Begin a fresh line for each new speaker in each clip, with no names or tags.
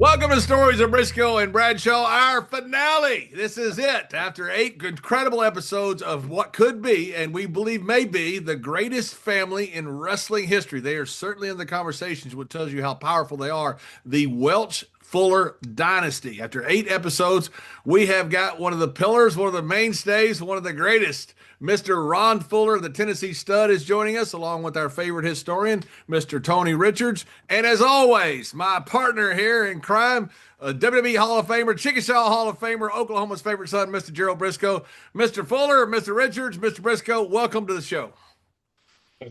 Welcome to Stories of Brisco and Bradshaw, our finale. This is it. After 8 incredible episodes of what could be, and we believe may be, the greatest family in wrestling history. They are certainly in the conversations, which tells you how powerful they are. The Welch Fuller Dynasty. After 8 episodes, we have got one of the pillars, one of the mainstays, one of the greatest. Mr. Ron Fuller, the Tennessee Stud, is joining us, along with our favorite historian, Mr. Tony Richards. And as always, my partner here in crime, a WWE Hall of Famer, Chickasaw Hall of Famer, Oklahoma's favorite son, Mr. Gerald Brisco. Mr. Fuller, Mr. Richards, Mr. Brisco, welcome to the show.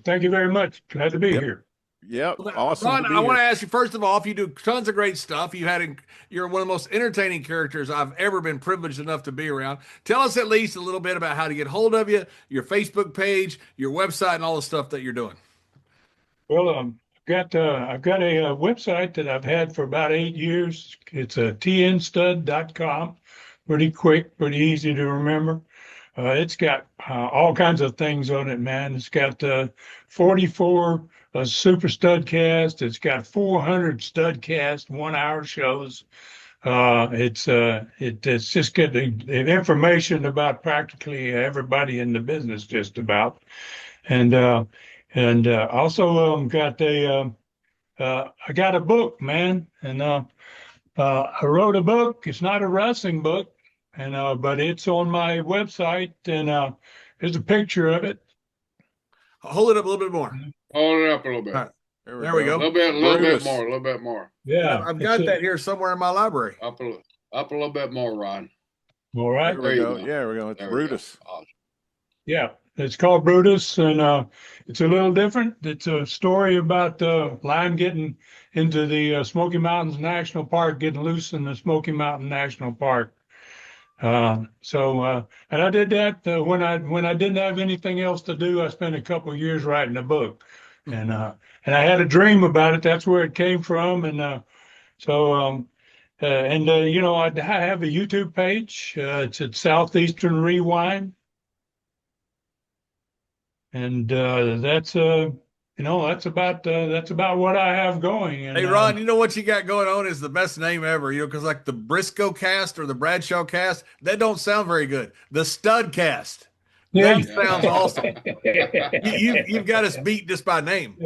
Thank you very much. Glad to be here.
Yep. Awesome.
Ron, I want to ask you, first of all, if you do tons of great stuff, you're one of the most entertaining characters I've ever been privileged enough to be around. Tell us at least a little bit about how to get hold of you, your Facebook page, your website, and all the stuff that you're doing.
Well, I've got a website that I've had for about 8 years. It's tnstud.com. Pretty quick, pretty easy to remember. It's got all kinds of things on it, man. It's got 44 super studcast. It's got 400 studcast 1-hour shows. It's just getting information about practically everybody in the business, just about. And also I got a book, man. And I wrote a book. It's not a wrestling book, but it's on my website, and there's a picture of it.
Hold it up a little bit more.
Hold it up a little bit.
All right. There we go.
A little bit more.
Yeah, I've got that here somewhere in my library.
Up a little bit more, Ron.
All right.
There we go. Yeah, we're going. It's Brutus.
Awesome.
Yeah, it's called Brutus, and it's a little different. It's a story about lion getting into the Smoky Mountains National Park, getting loose in the Smoky Mountain National Park. And I did that when I didn't have anything else to do. I spent a couple of years writing a book, and I had a dream about it. That's where it came from, and I have a YouTube page. It's at Southeastern Rewind, and that's about what I have going. And,
hey, Ron, you know what you got going on is the best name ever, because like the Brisco cast or the Bradshaw cast, that don't sound very good. The Stud cast.
Yeah.
That sounds awesome. You've got us beat just by name.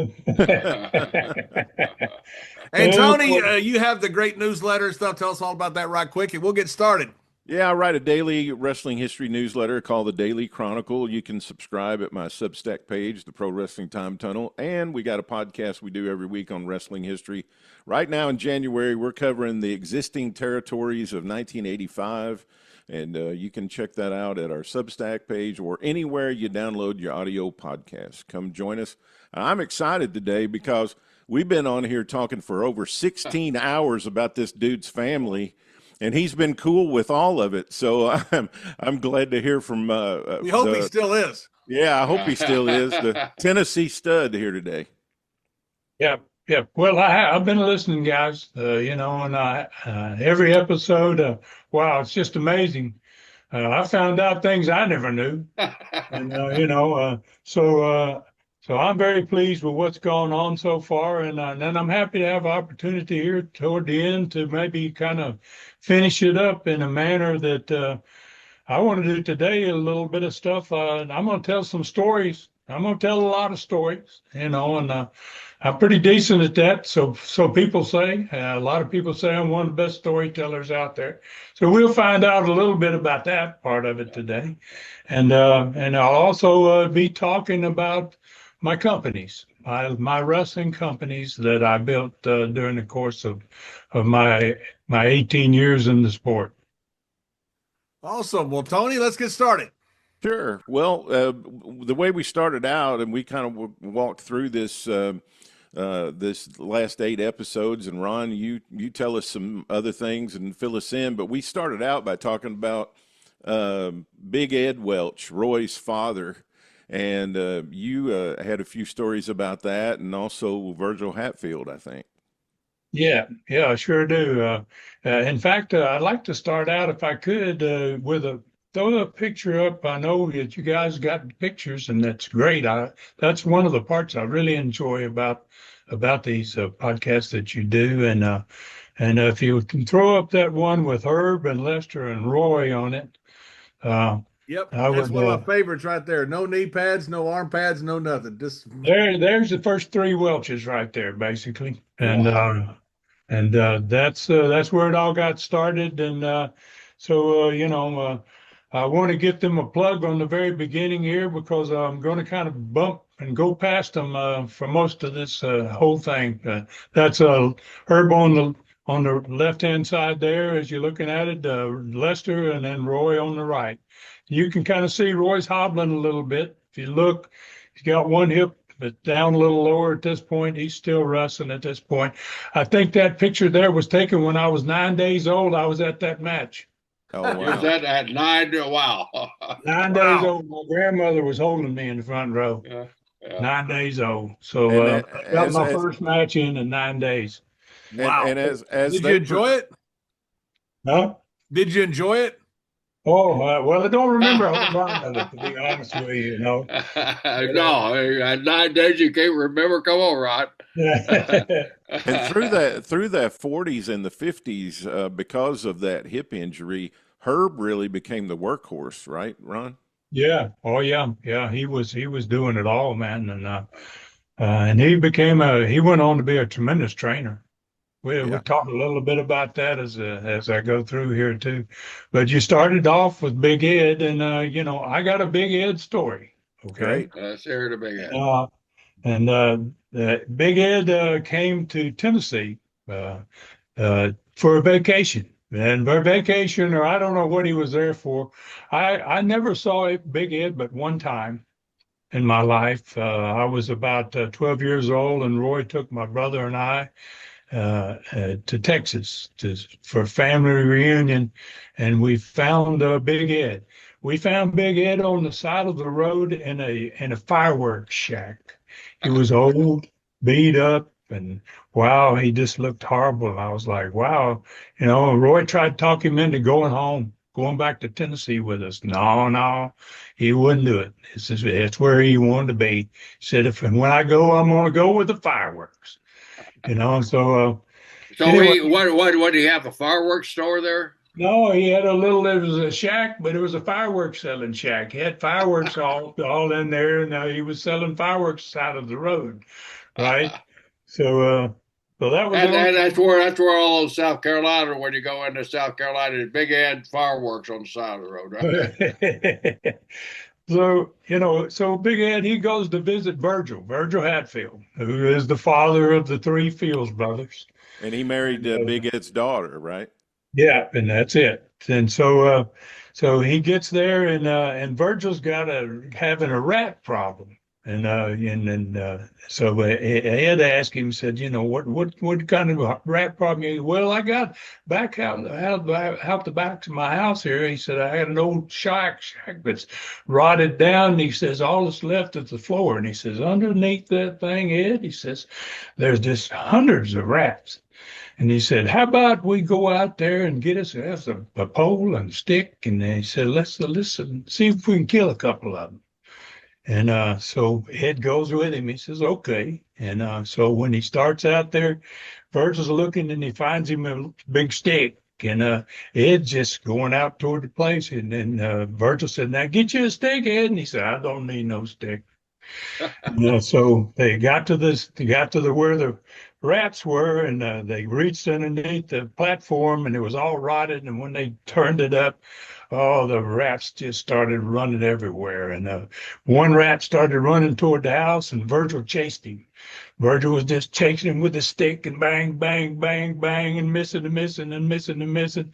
And Tony, you have the great newsletter and stuff. Tell us all about that right quick, and we'll get started.
Yeah, I write a daily wrestling history newsletter called the Daily Chronicle. You can subscribe at my Substack page, the Pro Wrestling Time Tunnel, and we got a podcast we do every week on wrestling history. Right now in January, we're covering the existing territories of 1985, and you can check that out at our Substack page or anywhere you download your audio podcast. Come join us. I'm excited today because we've been on here talking for over 16 hours about this dude's family. And he's been cool with all of it, so I'm glad to hear from.
We hope he still is.
Yeah, I hope he still is. The Tennessee Stud here today.
Yeah. Well, I've been listening, guys. And every episode, wow, it's just amazing. I found out things I never knew, and so I'm very pleased with what's gone on so far, and I'm happy to have an opportunity here toward the end to maybe kind of finish it up in a manner that I want to do today. A little bit of stuff. I'm going to tell some stories. I'm going to tell a lot of stories, and I'm pretty decent at that. So people say. A lot of people say I'm one of the best storytellers out there. So we'll find out a little bit about that part of it today, and I'll also be talking about my companies, my wrestling companies that I built during the course of my 18 years in the sport.
Awesome. Well, Tony, let's get started.
Sure. Well, the way we started out, and we kind of walked through this this last 8 episodes, and Ron, you tell us some other things and fill us in. But we started out by talking about Big Ed Welch, Roy's father. And you had a few stories about that, and also Virgil Hatfield, I think.
Yeah, I sure do. In fact, I'd like to start out, if I could, throw the picture up. I know that you guys got pictures, and that's great. That's one of the parts I really enjoy about these podcasts that you do, and And if you can throw up that one with Herb and Lester and Roy on it,
Yep,
I
that's
would.
one of my favorites right there. No knee pads, no arm pads, no nothing. Just
There's the first three Welches right there, basically, and
Wow.
that's where it all got started. And I want to get them a plug on the very beginning here because I'm going to kind of bump and go past them for most of this whole thing. That's Herb on the left hand side there as you're looking at it, Lester, and then Roy on the right. You can kind of see Roy's hobbling a little bit. If you look, he's got one hip but down a little lower at this point. He's still wrestling at this point. I think that picture there was taken when I was 9 days old. I was at that match.
Oh,
You was
wow.
at 9 to wow.
9 days
wow.
old. My grandmother was holding me in the front row.
Yeah. Yeah.
9 days old. So
And
I got my first match in 9 days.
Wow.
and as
Did
they
you enjoy it?
Huh?
Did you enjoy it?
Oh, well, I don't remember a whole lot of it, to be honest with you,
No, at 9 days you can't remember. Come on, Ron.
And through the 40s and the 50s, because of that hip injury, Herb really became the workhorse, right, Ron?
Yeah. Oh, yeah. Yeah. He was doing it all, man. And he went on to be a tremendous trainer. We'll
Yeah.
talk a little bit about that as I go through here too. But you started off with Big Ed, and I got a Big Ed story. Okay.
Great.
Let's hear the big head.
Big Ed came to Tennessee for a vacation. And for a vacation, or I don't know what he was there for. I never saw Big Ed but one time in my life. I was about 12 years old, and Roy took my brother and I to Texas for family reunion, and we found Big Ed. We found Big Ed on the side of the road in a fireworks shack. He was old, beat up, and wow, he just looked horrible. I was like, wow, Roy tried to talk him into going home, going back to Tennessee with us. No, he wouldn't do it. It's where he wanted to be. He said, when I go, I'm going to go with the fireworks. So anyway,
What do you have, a fireworks store there?
no, he had it was a shack, but it was a fireworks selling shack. He had fireworks all in there, and he was selling fireworks out of the road, right? So that was
And that's where all of South Carolina, when you go into South Carolina, there's Big Ed fireworks on the side of the road, right?
So Big Ed, he goes to visit Virgil Hatfield, who is the father of the three Fields brothers.
And he married Big Ed's daughter, right?
Yeah, and that's it. And so he gets there, and Virgil's having a rat problem, so Ed asked him, said, what kind of rat problem? Well, I got back out the back of my house here. He said I had an old shack that's rotted down. And he says all that's left is the floor, and he says underneath that thing, Ed, he says there's just hundreds of rats. And he said, how about we go out there and get us a pole and a stick? And he said, let's see if we can kill a couple of them. And so Ed goes with him. He says, okay. And so when he starts out there, Virgil's looking and he finds him a big stick. And Ed's just going out toward the place. And then Virgil said, now get you a stick, Ed. And he said, I don't need no stick. So they got to where the rats were, and they reached underneath the platform, and it was all rotted. And when they turned it up, oh, the rats just started running everywhere. And one rat started running toward the house, and Virgil chased him. Virgil was just chasing him with a stick, and bang, bang, bang, bang, and missing and missing and missing and missing.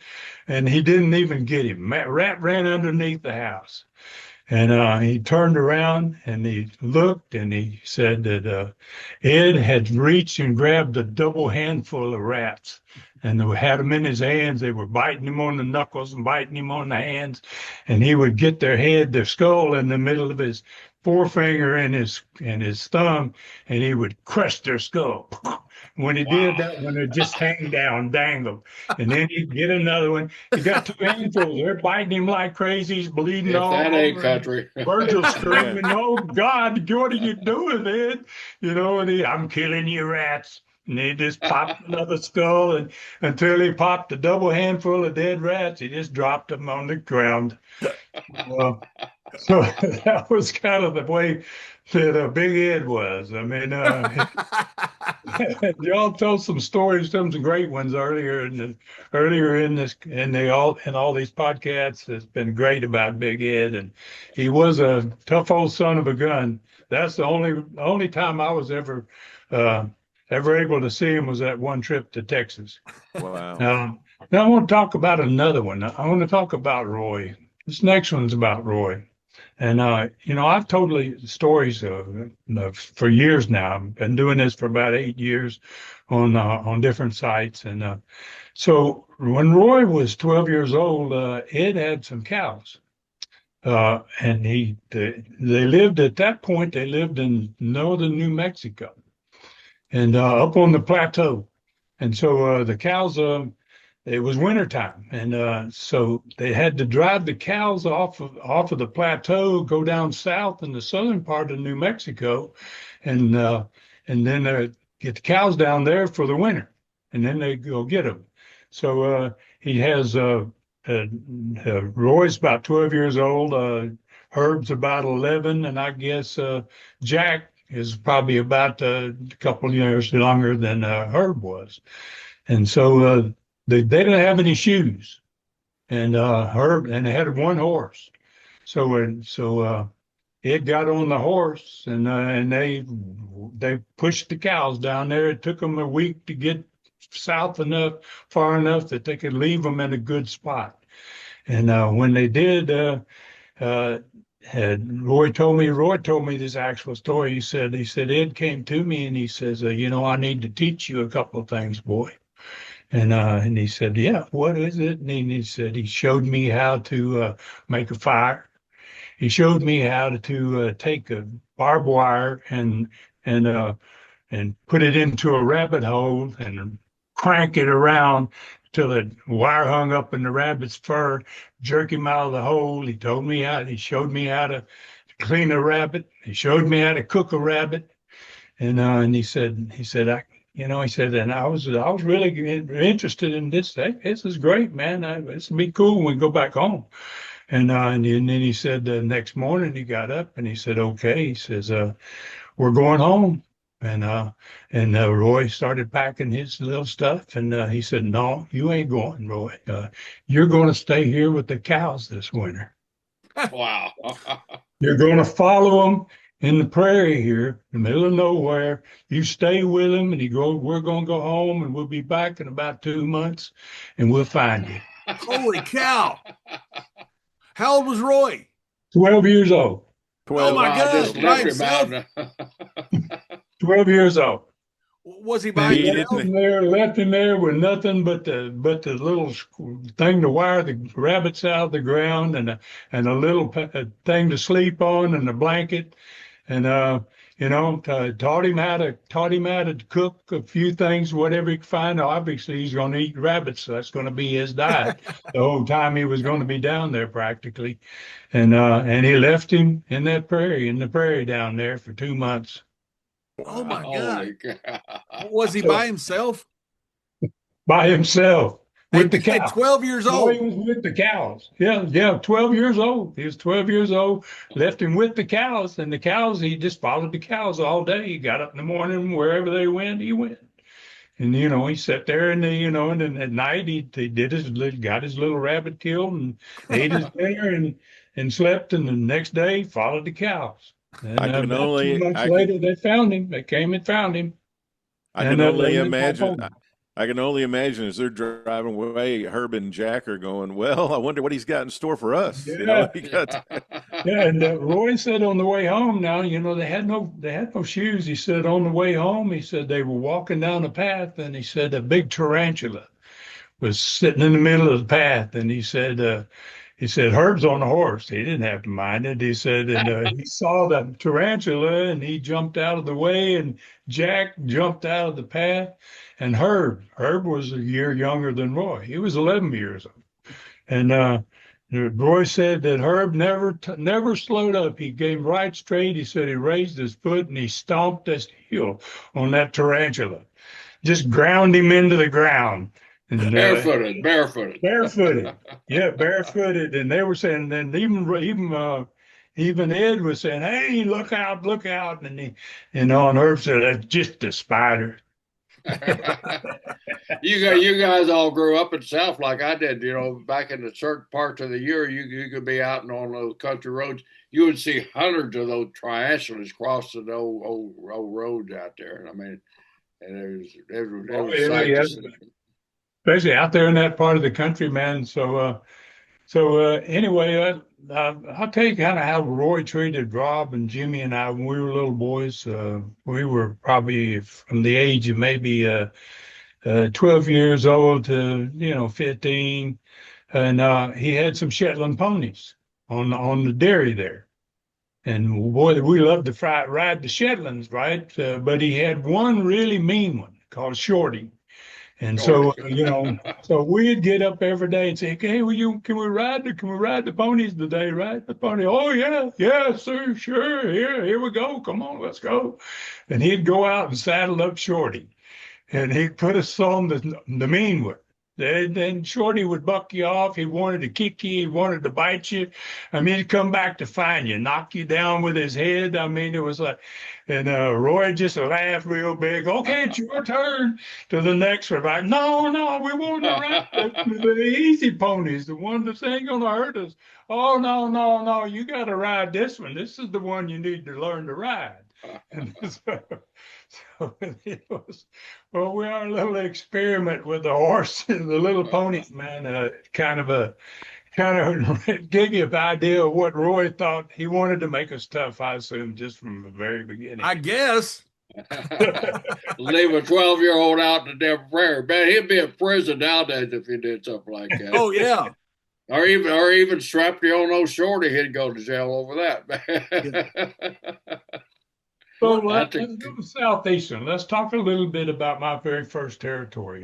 And he didn't even get him. Rat ran underneath the house. And he turned around and he looked and he said that Ed had reached and grabbed a double handful of rats and they had them in his hands. They were biting him on the knuckles and biting him on the hands. And he would get their skull in the middle of his forefinger and his thumb, and he would crush their skull. When he did that one, it just hang down, dangle. And then he'd get another one. He got two handfuls. They're biting him like crazy. He's bleeding all over.
That ain't country.
Virgil's screaming, oh, God, what are you doing, Ed? And I'm killing you rats. And he just popped another skull, and until he popped a double handful of dead rats, he just dropped them on the ground. So that was kind of the way that Big Ed was. I mean, y'all told some stories, some great ones earlier in this, and they all in all these podcasts. It's been great about Big Ed, and he was a tough old son of a gun. That's the only time I was ever able to see him was that one trip to Texas.
Wow.
Now I want to talk about another one. I want to talk about Roy. This next one's about Roy. And, I've told stories for years now. I've been doing this for about 8 years on different sites. And so when Roy was 12 years old, Ed had some cows. And they lived at that point, they lived in northern New Mexico and up on the plateau. And so the cows, it was wintertime, and so they had to drive the cows off of the plateau, go down south in the southern part of New Mexico, and then get the cows down there for the winter, and then they go get them. So he has Roy's about 12 years old, Herb's about 11, and I guess Jack is probably about a couple of years longer than Herb was, and so. They didn't have any shoes, and Herb, and they had one horse. So Ed got on the horse, and they pushed the cows down there. It took them a week to get far enough that they could leave them in a good spot. And when they did, Roy told me this actual story. He said Ed came to me and he says, I need to teach you a couple of things, boy. And he said, yeah, what is it? And he said, he showed me how to make a fire. He showed me how to take a barbed wire and put it into a rabbit hole and crank it around till the wire hung up in the rabbit's fur, jerk him out of the hole. He showed me how to clean a rabbit. He showed me how to cook a rabbit. And he said, and I was really interested in this. This is great, man. This will be cool when we go back home. And then he said the next morning he got up and he said, okay. He says, we're going home. And Roy started packing his little stuff. And he said, no, you ain't going, Roy. You're going to stay here with the cows this winter.
Wow.
You're going to follow them in the prairie here, in the middle of nowhere. You stay with him, and we're going to go home, and we'll be back in about 2 months, and we'll find you.
Holy cow. How old was Roy?
12 years old.
12.
Oh, my God.
Just
By
left him
himself?
out.
12 years old.
Was he by
He
himself?
Left him there with nothing but the little thing to wire the rabbits out of the ground, and a little thing to sleep on, and a blanket, and taught him how to cook a few things, whatever he could find. Obviously, he's going to eat rabbits, so that's going to be his diet the whole time he was going to be down there practically, and he left him in the prairie down there for 2 months.
Oh, my
Holy
God.
cow.
Was he by himself?
By himself with the
At
cows.
12 years
Roy
old.
was with the cows. Yeah, 12 years old. He was 12 years old, left him with the cows, and the cows, he just followed the cows all day. He got up in the morning, wherever they went, he went. And, he sat there and then at night he got his little rabbit killed and ate his dinner and slept. And the next day followed the cows. And
I can
about
only-
2 months
I can-
later, they found him. They came and found him.
I
And,
can only
then
imagine.
home.
I can only imagine as they're driving away, Herb and Jack are going, well, I wonder what he's got in store for us.
Yeah.
He got
Yeah, and Roy said on the way home now, they had no shoes. He said on the way home, he said they were walking down the path, and he said a big tarantula was sitting in the middle of the path, and he said Herb's on the horse. He didn't have to mind it. He said, and he saw the tarantula, and he jumped out of the way, and Jack jumped out of the path, and Herb was a year younger than Roy. He was 11 years old, and Roy said that Herb never slowed up. He came right straight. He said he raised his foot and he stomped his heel on that tarantula. just ground him into the ground. And barefooted. Yeah, barefooted. And they were saying, and even Ed was saying, "Hey, look out, look out!" And and Herb said, "That's just a spider."
You guys all grew up in the South like I did. You know, back in the certain parts of the year, you could be out and on those country roads. You would see hundreds of those triathletes crossing the old roads out there. I mean, and it was a sight to see.
Especially out there in that part of the country, man. Anyway, I'll tell you kind of how Roy treated Rob and Jimmy and I when we were little boys. We were probably from the age of maybe 12 years old to 15, and he had some Shetland ponies on the dairy there. And boy, we loved to ride the Shetlands, right? But he had one really mean one called Shorty. And so, so we'd get up every day and say, "Hey, can we ride the ponies today, right? The pony." "Oh yeah, sir, sure. Here we go. Come on, let's go." And he'd go out and saddle up Shorty, and he'd put us on the mean one. Then Shorty would buck you off. He wanted to kick you. He wanted to bite you. I mean, he'd come back to find you, knock you down with his head. I mean, it was like, and Roy just laughed real big. "Okay, it's your turn." To the next one, like, "No, we want to ride the easy ponies, the one that ain't gonna hurt us." "Oh, no, you got to ride this one. This is the one you need to learn to ride." And so it was, well, we had a little experiment with the horse and the little ponies, man. Kind of give you an idea of what Roy thought. He wanted to make us tough, I assume, just from the very beginning.
I guess.
Leave a 12-year-old out in the damn prairie. Man, he'd be in prison nowadays if he did something like that.
Oh yeah.
Or even strapped you on those Shorty, he'd go to jail over that.
So let's go to Southeastern. Let's talk a little bit about my very first territory.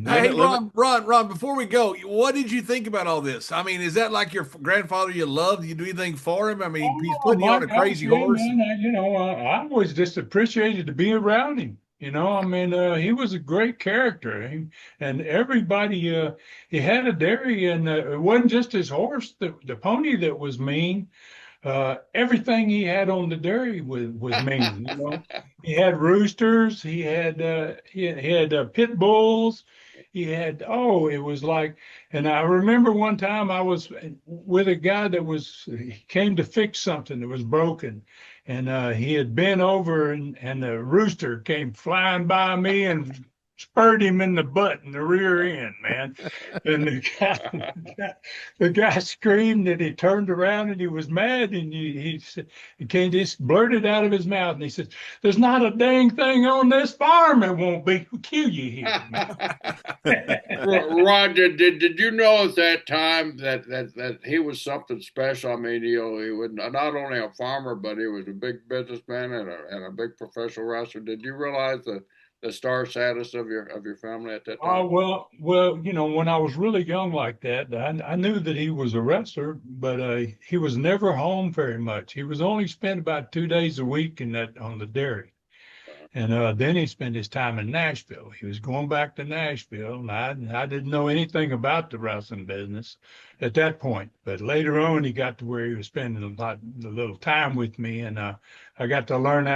Hey, Ron, before we go, what did you think about all this? I mean, is that like your grandfather you loved? You do anything for him? I mean, he's putting you on a crazy horse.
Man, I always just appreciated to be around him. I mean, he was a great character, and everybody. He had a dairy, and it wasn't just his horse, the pony that was mean. Everything he had on the dairy was mean. He had roosters, he had pit bulls, he had it was like. And I remember one time I was with a guy he came to fix something that was broken, and he had bent over, and the rooster came flying by me and spurred him in the butt in the rear end, man. And the guy screamed, and he turned around and he was mad, and he just blurted out of his mouth, and he said, "There's not a dang thing on this farm that won't kill you here."
Roger, did you know at that time that he was something special? I mean, he was not only a farmer, but he was a big businessman and a big professional wrestler. Did you realize the star status of your family at that time?
Well, when I was really young like that, I knew that he was a wrestler, but he was never home very much. He was only spent about 2 days a week on the dairy. And then he spent his time in Nashville. He was going back to Nashville, and I didn't know anything about the wrestling business at that point. But later on, he got to where he was spending a little time with me, and I got to learn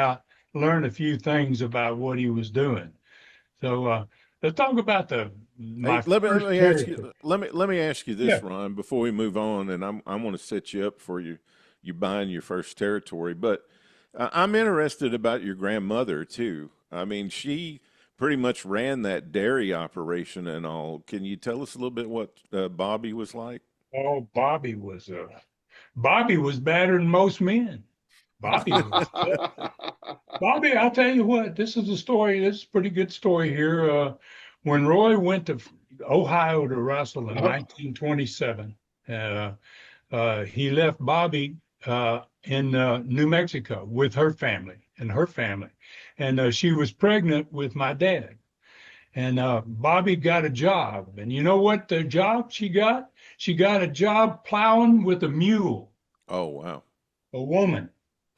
a few things about what he was doing. So let's talk about let
me ask you this,
Yeah.
Ron, before we move on, and I want to set you up for you buying your first territory. But I'm interested about your grandmother too. I mean, she pretty much ran that dairy operation and all. Can you tell us a little bit what Bobby was like?
Oh, Bobby was better than most men. Bobby, I'll tell you what, this is a pretty good story here. When Roy went to Ohio to wrestle in 1927, he left Bobby in New Mexico with her family, and she was pregnant with my dad. And Bobby got a job, and you know what the job she got? She got a job plowing with a mule.
Oh, wow.
A woman.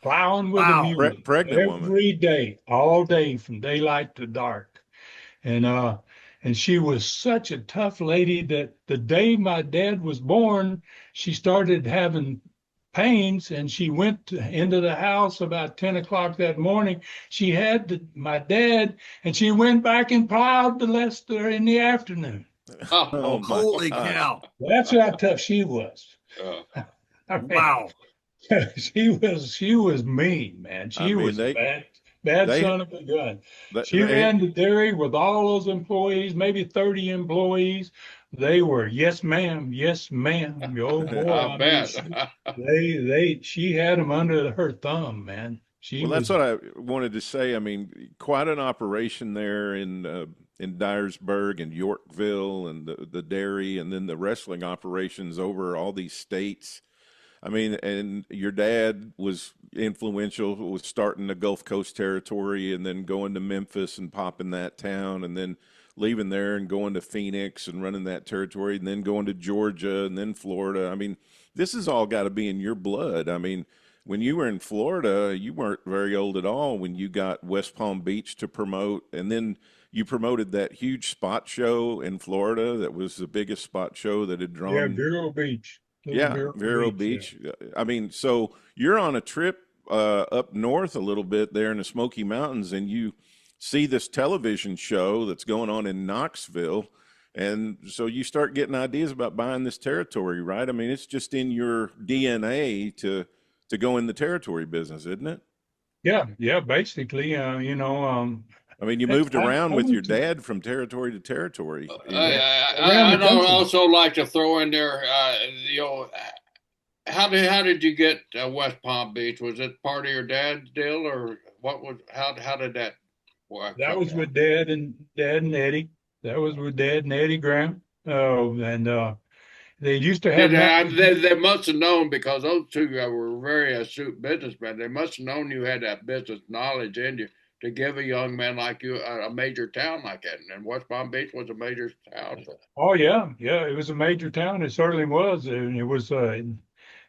Plowing with a mule
pregnant
every
woman.
day, all day, from daylight to dark. and she was such a tough lady that the day my dad was born, she started having pains, and she went into the house about 10 o'clock that morning. She had my dad, and she went back and plowed the Lester in the afternoon.
Oh my
Holy
gosh.
cow.
That's how tough she was. I mean,
Wow.
she was mean, man.
I
She
mean,
was bad
they,
son of a gun. She
they,
ran the dairy with all those employees, maybe 30 employees. They were yes, ma'am, yes, ma'am. Oh boy,
I
I mean,
bet.
she had them under her thumb, man. She
well, that's
was.
what I wanted to say. I mean, quite an operation there in Dyersburg and Yorkville, and the dairy, and then the wrestling operations over all these states. I mean, and your dad was influential, was starting the Gulf Coast territory and then going to Memphis and popping that town, and then leaving there and going to Phoenix and running that territory, and then going to Georgia and then Florida. I mean, this has all got to be in your blood. I mean, when you were in Florida, you weren't very old at all when you got West Palm Beach to promote, and then you promoted that huge spot show in Florida that was the biggest spot show that had
Yeah,
drawn.
Vero Beach.
Yeah, Vero Beach. I mean, so you're on a trip up north a little bit there in the Smoky Mountains, and you see this television show that's going on in Knoxville, and so you start getting ideas about buying this territory, right? I mean, it's just in your DNA to go in the territory business, isn't it?
Yeah, basically,
I mean, you moved
I
around with your
went to
dad from territory to territory.
around
I'd
the country.
also like to throw in there, how did you get West Palm Beach? Was it part of your dad's deal, or what was how did that work?
That was with Dad and Eddie. That was with Dad and Eddie Graham. Oh, and they used to have
They must have known, because those two were very astute businessmen. They must have known you had that business knowledge in you to give a young man like you a major town like that. And West Palm Beach was a major town.
Oh yeah, it was a major town. It certainly was, and it was.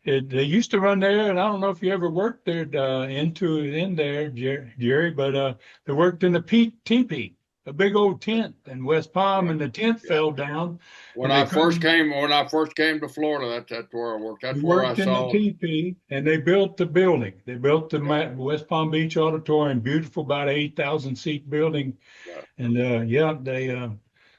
They used to run there, and I don't know if you ever worked there in there, Jerry, but they worked in the teepee, a big old tent in West Palm, and the tent fell down.
When I first came to Florida, that's where I worked. That's
We
where I
worked in
saw.
the teepee, and they built the building. They built the West Palm Beach Auditorium, beautiful, about 8,000 seat building.
Yeah.
And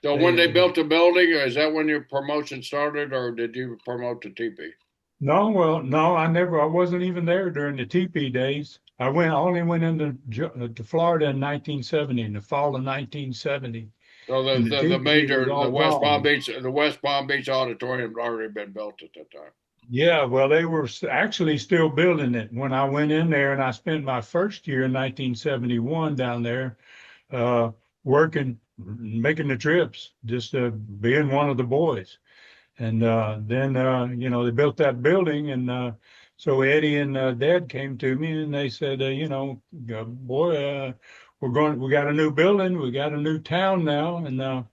So when they built the building, is that when your promotion started, or did you promote the teepee?
no, I wasn't even there during the teepee days. I only went to Florida in 1970, in the fall of 1970.
So
And the teepee was all gone.
The West Palm Beach Auditorium had already been built at that time.
Yeah, well, they were actually still building it when I went in there, and I spent my first year in 1971 down there, working, making the trips, just being one of the boys. And then they built that building, and so Eddie and Dad came to me, and they said, boy, we got a new building, we got a new town now, and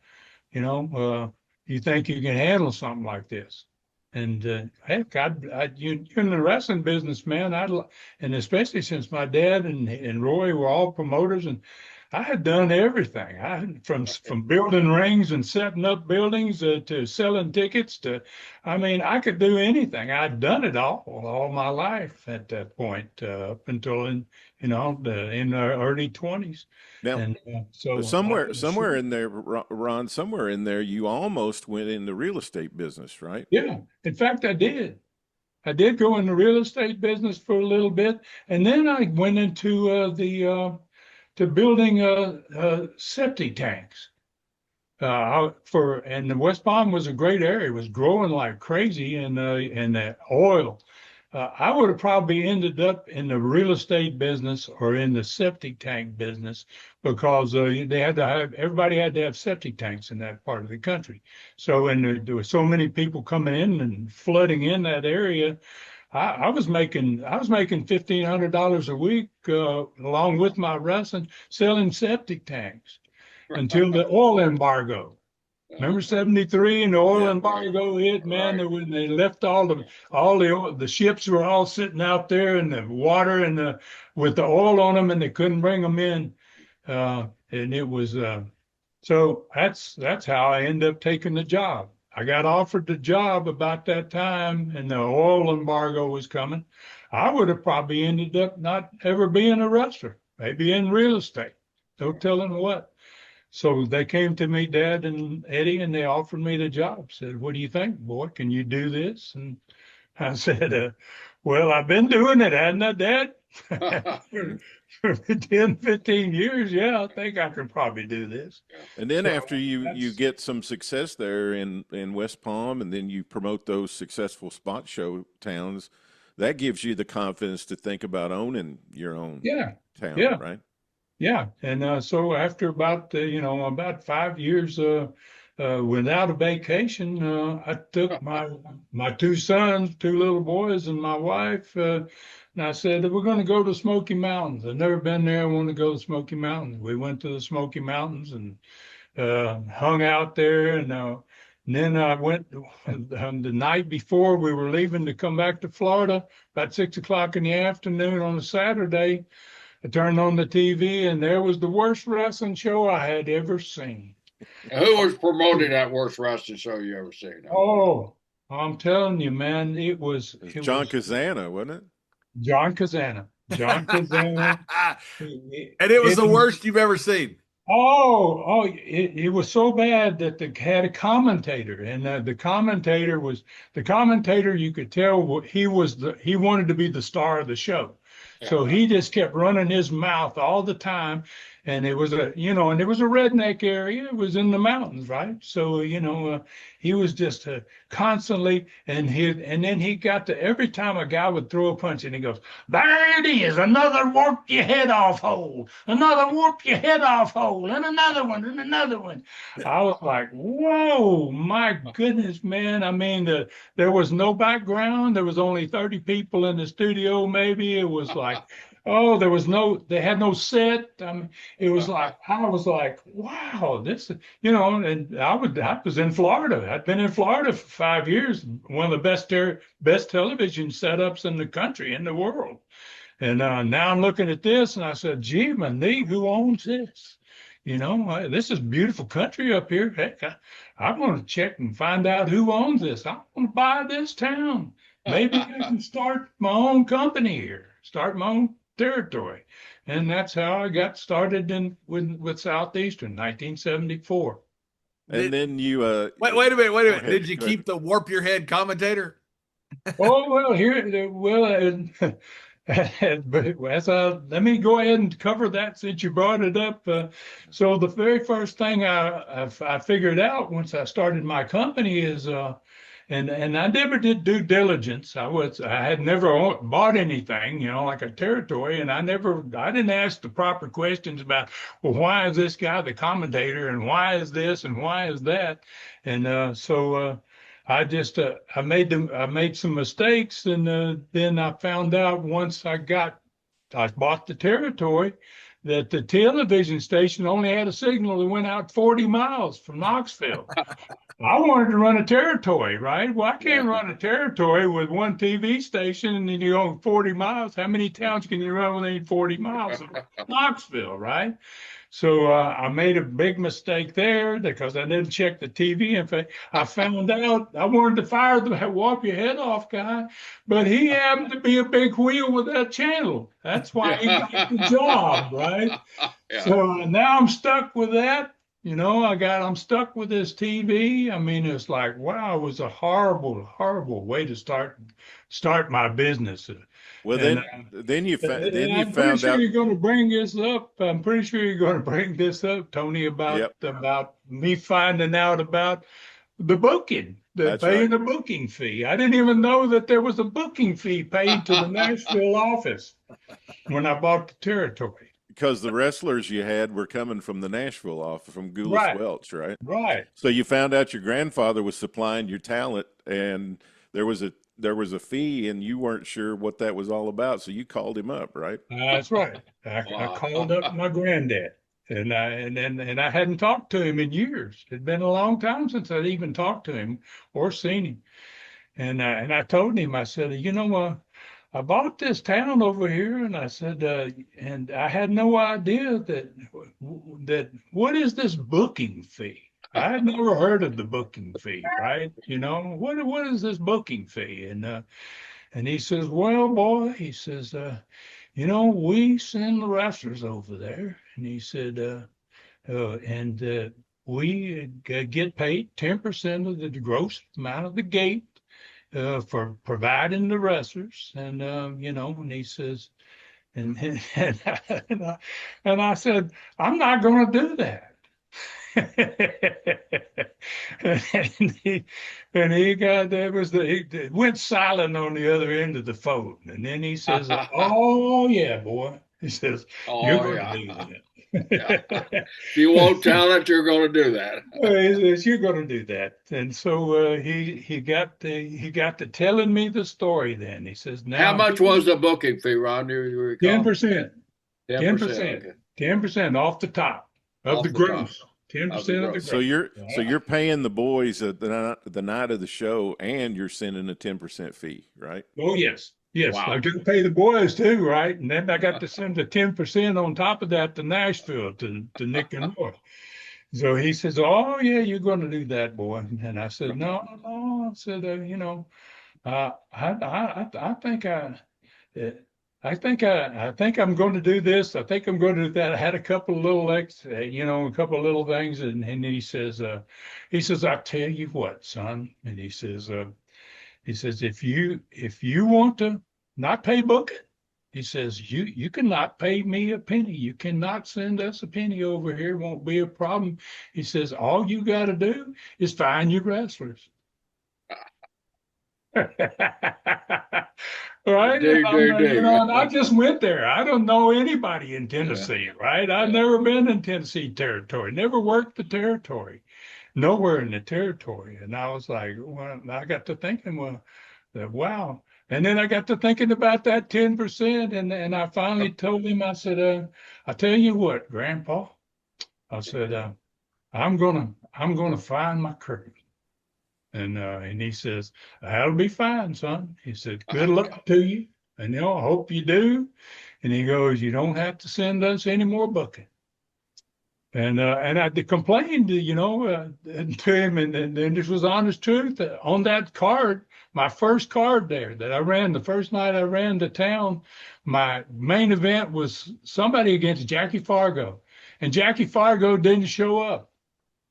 you think you can handle something like this? And heck, you're in the wrestling business, man. And especially since my dad and Roy were all promoters, and I had done everything. From building rings and setting up buildings to selling tickets I could do anything. I'd done it all my life at that point, up until in the early 20s.
Now,
And so
somewhere in there, Ron, somewhere in there, you almost went in the real estate business, right?
Yeah, in fact, I did. I did go in the real estate business for a little bit, and then I went into to building septic tanks. And the West Palm was a great area. It was growing like crazy, and the oil. I would have probably ended up in the real estate business or in the septic tank business, because everybody had to have septic tanks in that part of the country. So, and there were so many people coming in and flooding in that area. I was making $1,500 a week, along with my wrestling, selling septic tanks until the oil embargo. Remember 73 and the oil embargo hit, man.
Right.
When they left all the ships were all sitting out there in the water and with the oil on them, and they couldn't bring them in. And it was So that's how I ended up taking the job. I got offered the job about that time, and the oil embargo was coming. I would have probably ended up not ever being a wrestler, maybe in real estate. No telling what. So they came to me, Dad and Eddie, and they offered me the job. Said, "What do you think, boy? Can you do this?" And I said, "Well, I've been doing it, hadn't I, Dad? For 10, 15 years. Yeah, I think I could probably do this."
And then
So
after you get some success there in West Palm, and then you promote those successful spot show towns, that gives you the confidence to think about owning your own
yeah,
town,
yeah.
right?
Yeah, and so after about 5 years without a vacation, I took my two sons, two little boys, and my wife, and I said we're going to go to Smoky Mountains. I've never been there. I want to go to Smoky Mountains. We went to the Smoky Mountains and hung out there, and then I went the night before we were leaving to come back to Florida, about 6 o'clock in the afternoon on a Saturday. I turned on the TV, and there was the worst wrestling show I had ever seen.
Who was promoting that worst wrestling show you ever seen?
Oh, I'm telling you, man, it was
John Kazana, wasn't it?
John Kazana. John Kazana.
And it was the worst you've ever seen.
It was so bad that they had a commentator, and the commentator. You could tell he wanted to be the star of the show. So he just kept running his mouth all the time. And it was and it was a redneck area. It was in the mountains, right? So, he was just constantly, and then he got to every time a guy would throw a punch and he goes, "There it is, another warp your head off hole, another warp your head off hole, and another one, and another one." I was like, whoa, my goodness, man. I mean, there was no background. There was only 30 people in the studio, maybe. It was like, oh, they had no set. It was like, I was like, wow, this, and I was in Florida. I'd been in Florida for 5 years, one of the best television setups in the country, in the world. And now I'm looking at this, and I said, gee, who owns this? This is beautiful country up here. Heck, I'm going to check and find out who owns this. I'm going to buy this town. Maybe I can start my own company here, start my own territory. And that's how I got started with Southeastern, 1974.
And then you
wait a minute.
ahead,
Did you keep the warp your head commentator?
Oh, but let me go ahead and cover that since you brought it up. So the very first thing I figured out once I started my company is and I never did due diligence. I had never bought anything, like a territory, and I didn't ask the proper questions about, well, why is this guy the commentator, and why is this, and why is that, and so I made some mistakes, and then I found out once I bought the territory that the television station only had a signal that went out 40 miles from Knoxville. I wanted to run a territory, right? Well, I can't run a territory with one TV station and then you go 40 miles. How many towns can you run within 40 miles of Knoxville, right? So I made a big mistake there because I didn't check the TV. In fact, I found out I wanted to fire the walk your head off guy, but he happened to be a big wheel with that channel. That's why he got the job, right?
Yeah.
So now I'm stuck with that. I'm stuck with this TV. I mean, it's like, wow, it was a horrible, horrible way to start my business.
Well, then you found
I'm pretty sure you're going to bring this up. I'm pretty sure you're going to bring this up, Tony, about me finding out about the booking, paying the booking fee. I didn't even know that there was a booking fee paid to the Nashville office when I bought the territory.
Because the wrestlers you had were coming from the Nashville office, from Goulas Welch, right?
Right.
So you found out your grandfather was supplying your talent, and there was a fee, and you weren't sure what that was all about, so you called him up, right?
That's right. I called up my granddad, and I hadn't talked to him in years. It'd been a long time since I'd even talked to him or seen him, and I told him, I said, I bought this town over here, and I said, and I had no idea that what is this booking fee? I had never heard of the booking fee, right? What is this booking fee? And he says, well, boy, he says, we send the wrestlers over there, and he said, and we get paid 10% of the gross amount of the gate for providing the wrestlers, and he says, and and I said, I'm not going to do that. and he got that was he went silent on the other end of the phone, and then he says, "Oh yeah, boy," he says, "You're going to do that."
If you won't tell it, you're going to do that.
He says, "You're going to do that," and so he got to telling me the story. Then he says, "Now,
how much was the booking fee, Ron? Do you recall?
10%,
10%, okay.
10% off the top of the gross." 10% of the gross.
So you're paying the boys at the night of the show, and you're sending a 10% fee, right?
Oh yes. Wow. I got to pay the boys too, right? And then I got to send the 10% on top of that to Nashville to Nick and Roy. So he says, "Oh yeah, you're going to do that, boy." And I said, "No." I said, I think I'm going to do this. I think I'm going to do that. I had a couple of little a couple of little things, and he says, "I tell you what, son," and he says, if you want to not pay booking, he says, you cannot pay me a penny. You cannot send us a penny over here. It won't be a problem. He says, all you got to do is find your wrestlers. Right? And I just went there. I don't know anybody in Tennessee, right? I've never been in Tennessee territory, never worked the territory, nowhere in the territory. And I was like, well, I got to thinking, wow. And then I got to thinking about that 10%, and I finally told him, I said, I tell you what, Grandpa, I said, I'm gonna find my courage. And he says, that'll be fine, son. He said, good luck to you. And I hope you do. And he goes, you don't have to send us any more booking. And I complained, to him, and this was honest truth. On that card, my first card there that I ran, the first night I ran to town, my main event was somebody against Jackie Fargo. And Jackie Fargo didn't show up.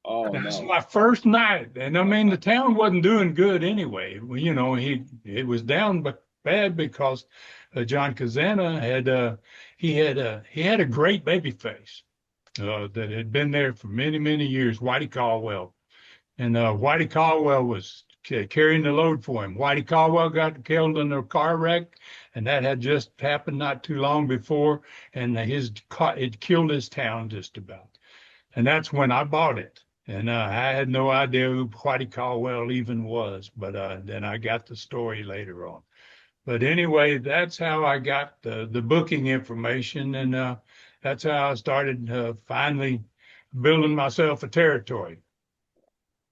Oh,
that's
no.
my first night, and I mean the town wasn't doing good anyway. It was down but bad because John Kazana had a great baby face that had been there for many years. Whitey Caldwell, and Whitey Caldwell was carrying the load for him. Whitey Caldwell got killed in a car wreck, and that had just happened not too long before, and it killed his town just about. And that's when I bought it. And I had no idea who Whitey Caldwell even was, but then I got the story later on. But anyway, that's how I got the booking information, and that's how I started finally building myself a territory.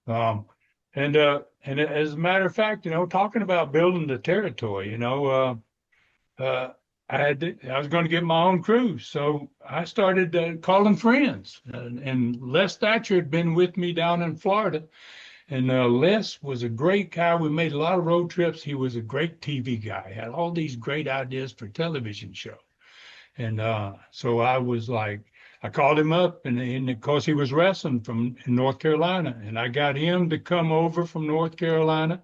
And as a matter of fact, talking about building the territory, I was going to get my own cruise, so I started calling friends. And Les Thatcher had been with me down in Florida, and Les was a great guy. We made a lot of road trips. He was a great TV guy. Had all these great ideas for television show. And so I was like, I called him up, and of course he was wrestling from in North Carolina, and I got him to come over from North Carolina,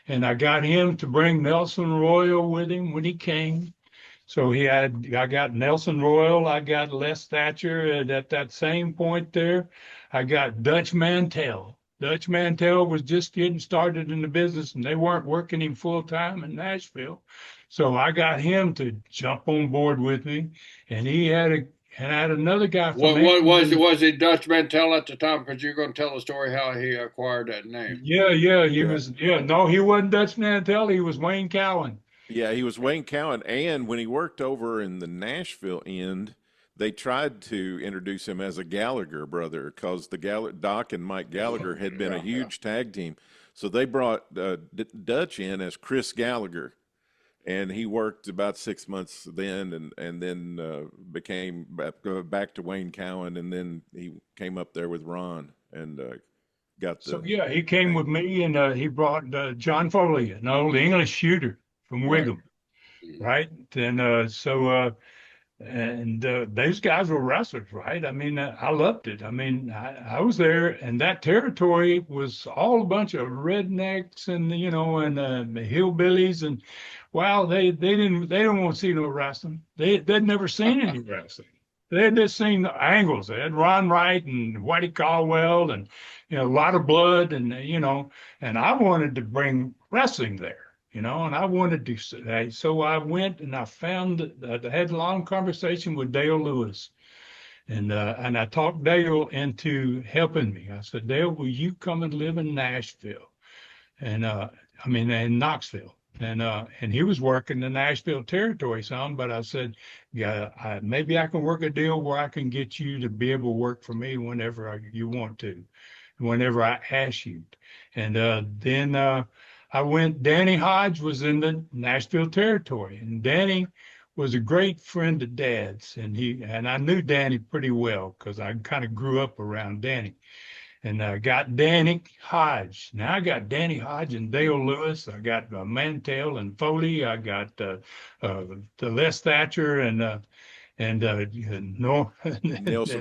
and I got him to bring Nelson Royal with him when he came. So I got Nelson Royal, I got Les Thatcher, and at that same point there, I got Dutch Mantell. Dutch Mantell was just getting started in the business, and they weren't working him full time in Nashville. So I got him to jump on board with me, and he had another guy.
Was it Dutch Mantell at the time? Because you're going to tell the story how he acquired that name.
No, he wasn't Dutch Mantell. He was Wayne Cowan.
Yeah, he was Wayne Cowan, and when he worked over in the Nashville end, they tried to introduce him as a Gallagher brother because Doc and Mike Gallagher had been a huge tag team. So they brought Dutch in as Chris Gallagher, and he worked about 6 months then, and then became back to Wayne Cowan, and then he came up there with Ron and got
So
the
yeah, he came with me, and he brought John Foley, an old English shooter from
Right.
Wiggum, right? And those guys were wrestlers, right? I mean, I loved it. I mean, I was there, and that territory was all a bunch of rednecks and hillbillies, and wow, they didn't want to see no wrestling. They'd never seen any wrestling. They had just seen the angles. They had Ron Wright and Whitey Caldwell, and a lot of blood, and and I wanted to bring wrestling there. And I wanted to say, so I went and I found, I had a long conversation with Dale Lewis, and I talked Dale into helping me. I said, Dale, will you come and live in Nashville? And in Knoxville. And he was working the Nashville territory some, but I said, yeah, maybe I can work a deal where I can get you to be able to work for me whenever you want to, whenever I ask you. And then I went. Danny Hodge was in the Nashville territory, and Danny was a great friend of Dad's, and I knew Danny pretty well because I kind of grew up around Danny. And I got Danny Hodge. Now I got Danny Hodge and Dale Lewis. I got Mantell and Foley. I got the Les Thatcher and
Nelson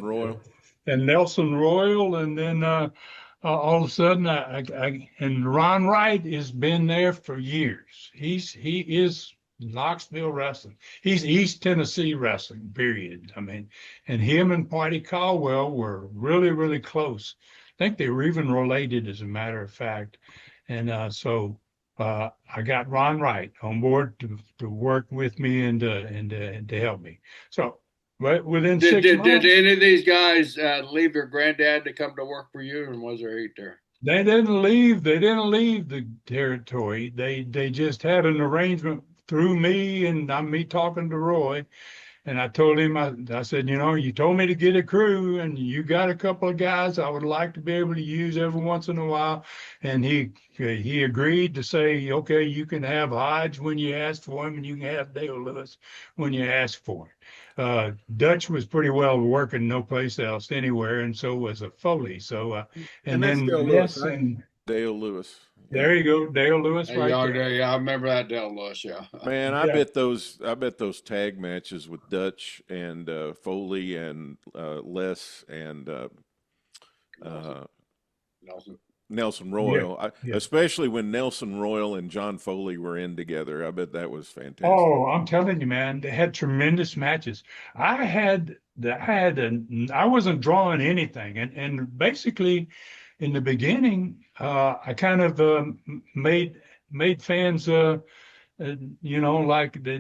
Royal.
and Nelson Royal, and then all of a sudden, and Ron Wright has been there for years. He is Knoxville wrestling. He's East Tennessee wrestling. Period. I mean, and him and Whitey Caldwell were really, really close. I think they were even related, as a matter of fact. And so I got Ron Wright on board to work with me and to help me. So. But within 6 months,
did any of these guys leave their granddad to come to work for you, and was there heat there?
They didn't leave. They didn't leave the territory. They just had an arrangement through me and me talking to Roy. And I told him, I said, you told me to get a crew, and you got a couple of guys I would like to be able to use every once in a while. And he agreed to say, okay, you can have Hodge when you ask for him, and you can have Dale Lewis when you ask for him. Dutch was pretty well working no place else anywhere, and so was a Foley. So and then
Dale Lewis, right?
Dale Lewis.
There you go, Dale Lewis, right there.
Yeah, I remember that Dale Lewis. Yeah,
Man, I bet those tag matches with Dutch and Foley and Les and Nelson Royal, especially when Nelson Royal and John Foley were in together. I bet that was fantastic.
Oh, I'm telling you, man, they had tremendous matches. I wasn't drawing anything, and basically, in the beginning, I kind of made fans, like they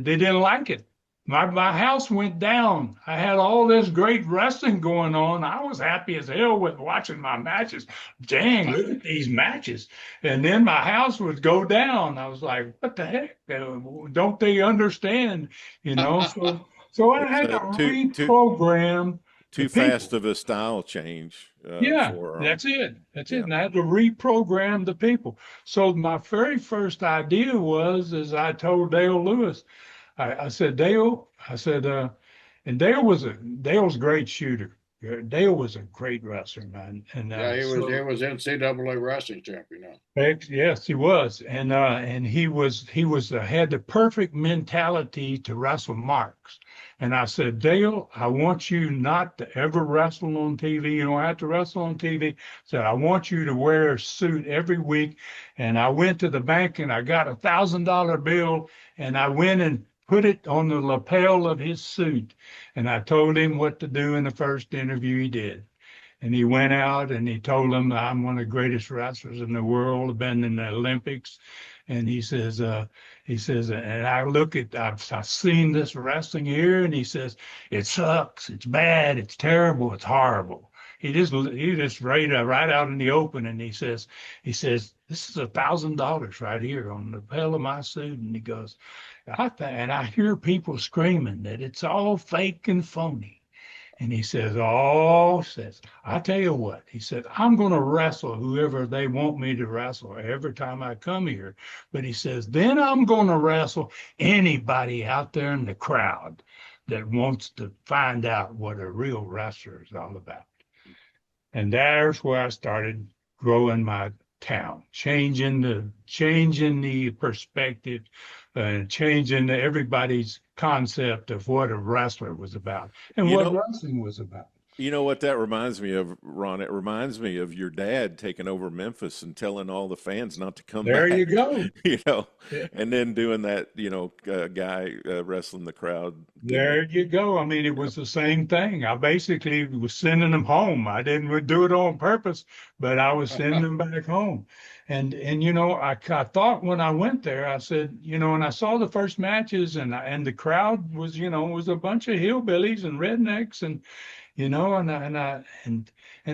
didn't like it. My house went down. I had all this great wrestling going on. I was happy as hell with watching my matches. Dang, look at these matches. And then my house would go down. I was like, what the heck? Don't they understand? So I had to reprogram.
Too fast of a style change.
That's it. And I had to reprogram the people. So my very first idea was, as I told Dale Lewis, I said, Dale, and Dale's a great shooter. Dale was a great wrestler, man. And
he was NCAA wrestling champion.
Yes, he was, and he had the perfect mentality to wrestle marks. And I said, Dale, I want you not to ever wrestle on TV. You don't have to wrestle on TV. I said, I want you to wear a suit every week. And I went to the bank and I got $1,000 bill, and I went and put it on the lapel of his suit. And I told him what to do in the first interview he did. And he went out and he told them, I'm one of the greatest wrestlers in the world, I've been in the Olympics. And he says, and I've seen this wrestling here. And he says, it sucks. It's bad. It's terrible. It's horrible. He just right out in the open. And he says, this is $1,000 right here on the lapel of my suit. And he goes, and I hear people screaming that it's all fake and phony. And he says, "Oh," says, "I tell you what," he said, "I'm going to wrestle whoever they want me to wrestle every time I come here." But he says, "Then I'm going to wrestle anybody out there in the crowd that wants to find out what a real wrestler is all about." And there's where I started growing my town, changing the perspective, changing everybody's concept of what a wrestler was about and
You
what
know,
wrestling was about.
You know what that reminds me of, Ron? It reminds me of your dad taking over Memphis and telling all the fans not to come
There you
back,
go.
you know,
Yeah.
and then doing that, guy wrestling the crowd, getting it.
There you go. I mean, it
Yeah.
was the same thing. I basically was sending them home. I didn't do it on purpose, but I was sending them back home. And I thought when I went there, I said, and I saw the first matches, and the crowd was a bunch of hillbillies and rednecks, and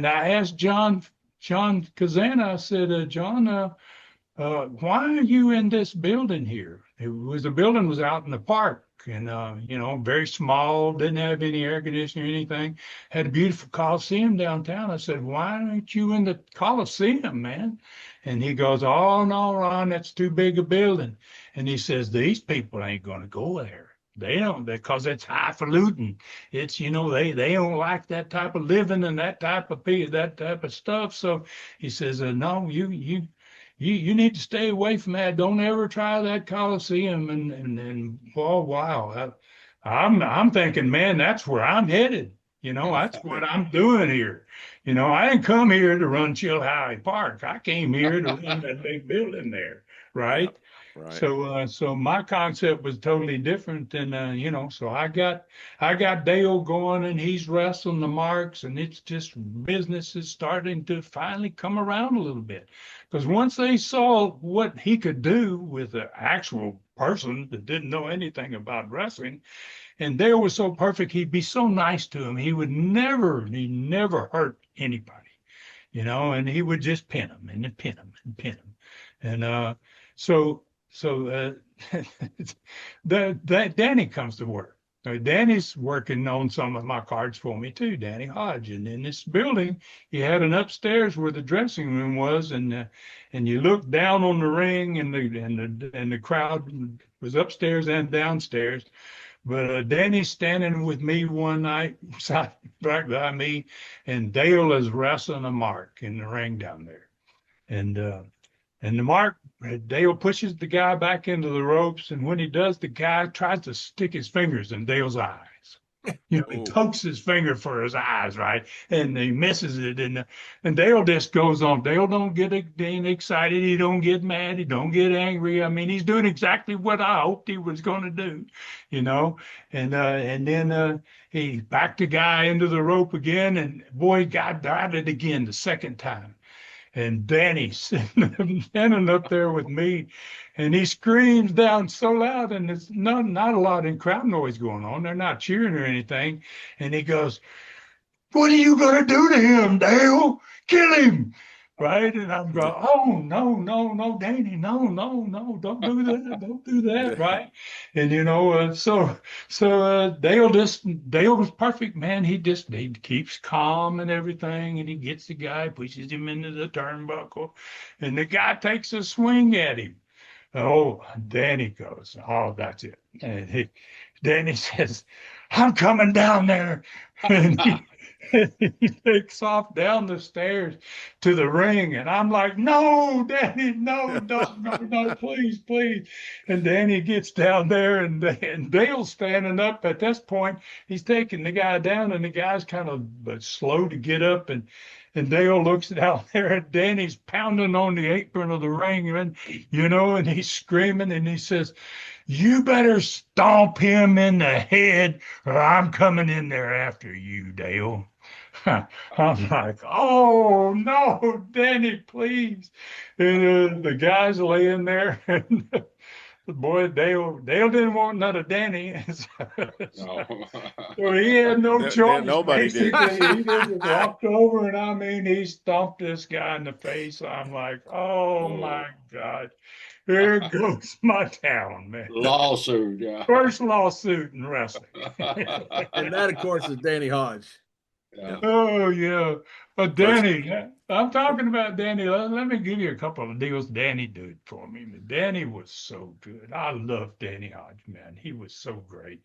I asked John Kazana. I said, John, why are you in this building here? The building was out in the park, and very small, didn't have any air conditioning or anything. Had a beautiful Coliseum downtown. I said, "Why aren't you in the Coliseum, man?" And he goes, "Oh no, Ron, that's too big a building." And he says, "These people ain't going to go there. They don't, because it's highfalutin. It's they don't like that type of living and that type of stuff." So he says, "No, you need to stay away from that. Don't ever try that Coliseum." And oh wow, I'm thinking, man, that's where I'm headed. That's what I'm doing here. I didn't come here to run Chilhowie Park. I came here to run that big building there,
Yeah,
right?
right.
So my concept was totally different, and so I got Dale going, and he's wrestling the marks, and it's just business is starting to finally come around a little bit, because once they saw what he could do with an actual person that didn't know anything about wrestling, and Dale was so perfect, he'd be so nice to him, he never hurt anybody, and he would just pin him and then pin him and pin him, and so that Danny comes to work. Danny's working on some of my cards for me too, Danny Hodge. And in this building, he had an upstairs where the dressing room was, and you look down on the ring, and the crowd was upstairs and downstairs. But Danny's standing with me one night, side back by me, and Dale is wrestling a mark in the ring down there, and the mark, Dale pushes the guy back into the ropes, and when he does, the guy tries to stick his fingers in Dale's eyes. He
Oh,
pokes his finger for his eyes, right? And he misses it, and Dale just goes on. Dale don't get excited. He don't get mad. He don't get angry. I mean, he's doing exactly what I hoped he was going to do, you know. And then he backed the guy into the rope again, and boy, God got it again the second time. And Danny's standing up there with me, and he screams down so loud, and there's not a lot of crowd noise going on. They're not cheering or anything. And he goes, "What are you going to do to him, Dale? Kill him!" Right? And I'm going, "Oh, no, no, no, Danny, no, no, no, don't do that. Don't do that." Right? And, Dale was perfect, man. He keeps calm and everything. And he gets the guy, pushes him into the turnbuckle. And the guy takes a swing at him. Oh, Danny goes, "Oh, that's it." And Danny says, "I'm coming down there." And he takes off down the stairs to the ring, and I'm like, "No, Danny, no, no, please, please." And Danny gets down there, and Dale's standing up. At this point, he's taking the guy down, and the guy's kind of slow to get up, and Dale looks down there, and Danny's pounding on the apron of the ring, and he's screaming, and he says, "You better stomp him in the head, or I'm coming in there after you, Dale." I'm like, "Oh no, Danny, please." And the guy's laying there, and boy, Dale didn't want none of Danny.
No.
So he had no choice.
Nobody did.
Basically, he just walked over, and I mean, he stomped this guy in the face. I'm like, oh my God, here goes my town, man.
Lawsuit, yeah.
First lawsuit in wrestling.
And that, of course, is Danny Hodge.
Yeah.
Oh yeah, but Danny, I'm talking about Danny. Let me give you a couple of deals Danny did for me. Danny was so good. I love Danny Hodge, man. He was so great.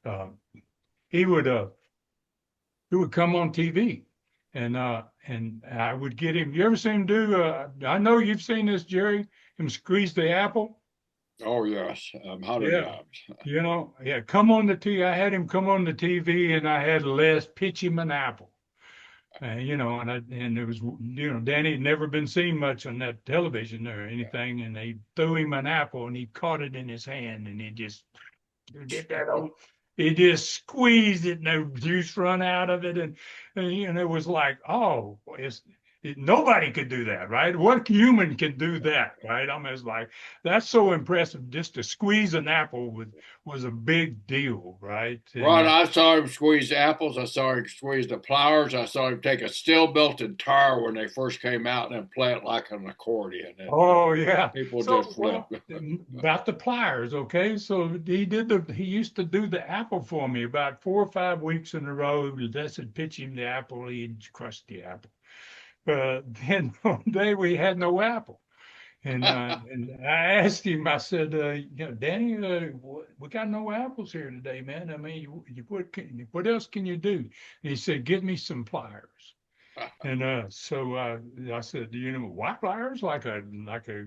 Um, he would come on TV, and I would get him. You ever seen him do? I know you've seen this, Jerry. Him squeeze the apple.
Oh yes, 100
Yeah.
times.
You know, yeah. Come on the TV. I had him come on the TV, and I had Les pitch him an apple. You know, and it was, you know, Danny had never been seen much on that television or anything, and they threw him an apple, and he caught it in his hand, and he did that old, he just squeezed it, and the juice run out of it, and it was like, oh, nobody could do that, right? What human can do that, right? I mean, it's like, that's so impressive. Just to squeeze an apple was a big deal, right?
Ron, I saw him squeeze apples. I saw him squeeze the flowers. I saw him take a steel belted tire when they first came out and play it like an accordion. And
oh yeah,
people
so
just flip.
about the pliers, okay? So he used to do the apple for me about 4 or 5 weeks in a row. That's would pitch him the apple. He'd crush the apple. Then one day we had no apple. And I asked him, I said, you know, Danny, we got no apples here today, man. I mean, what else can you do? And he said, get me some pliers. And so I said, do you know what pliers? Like a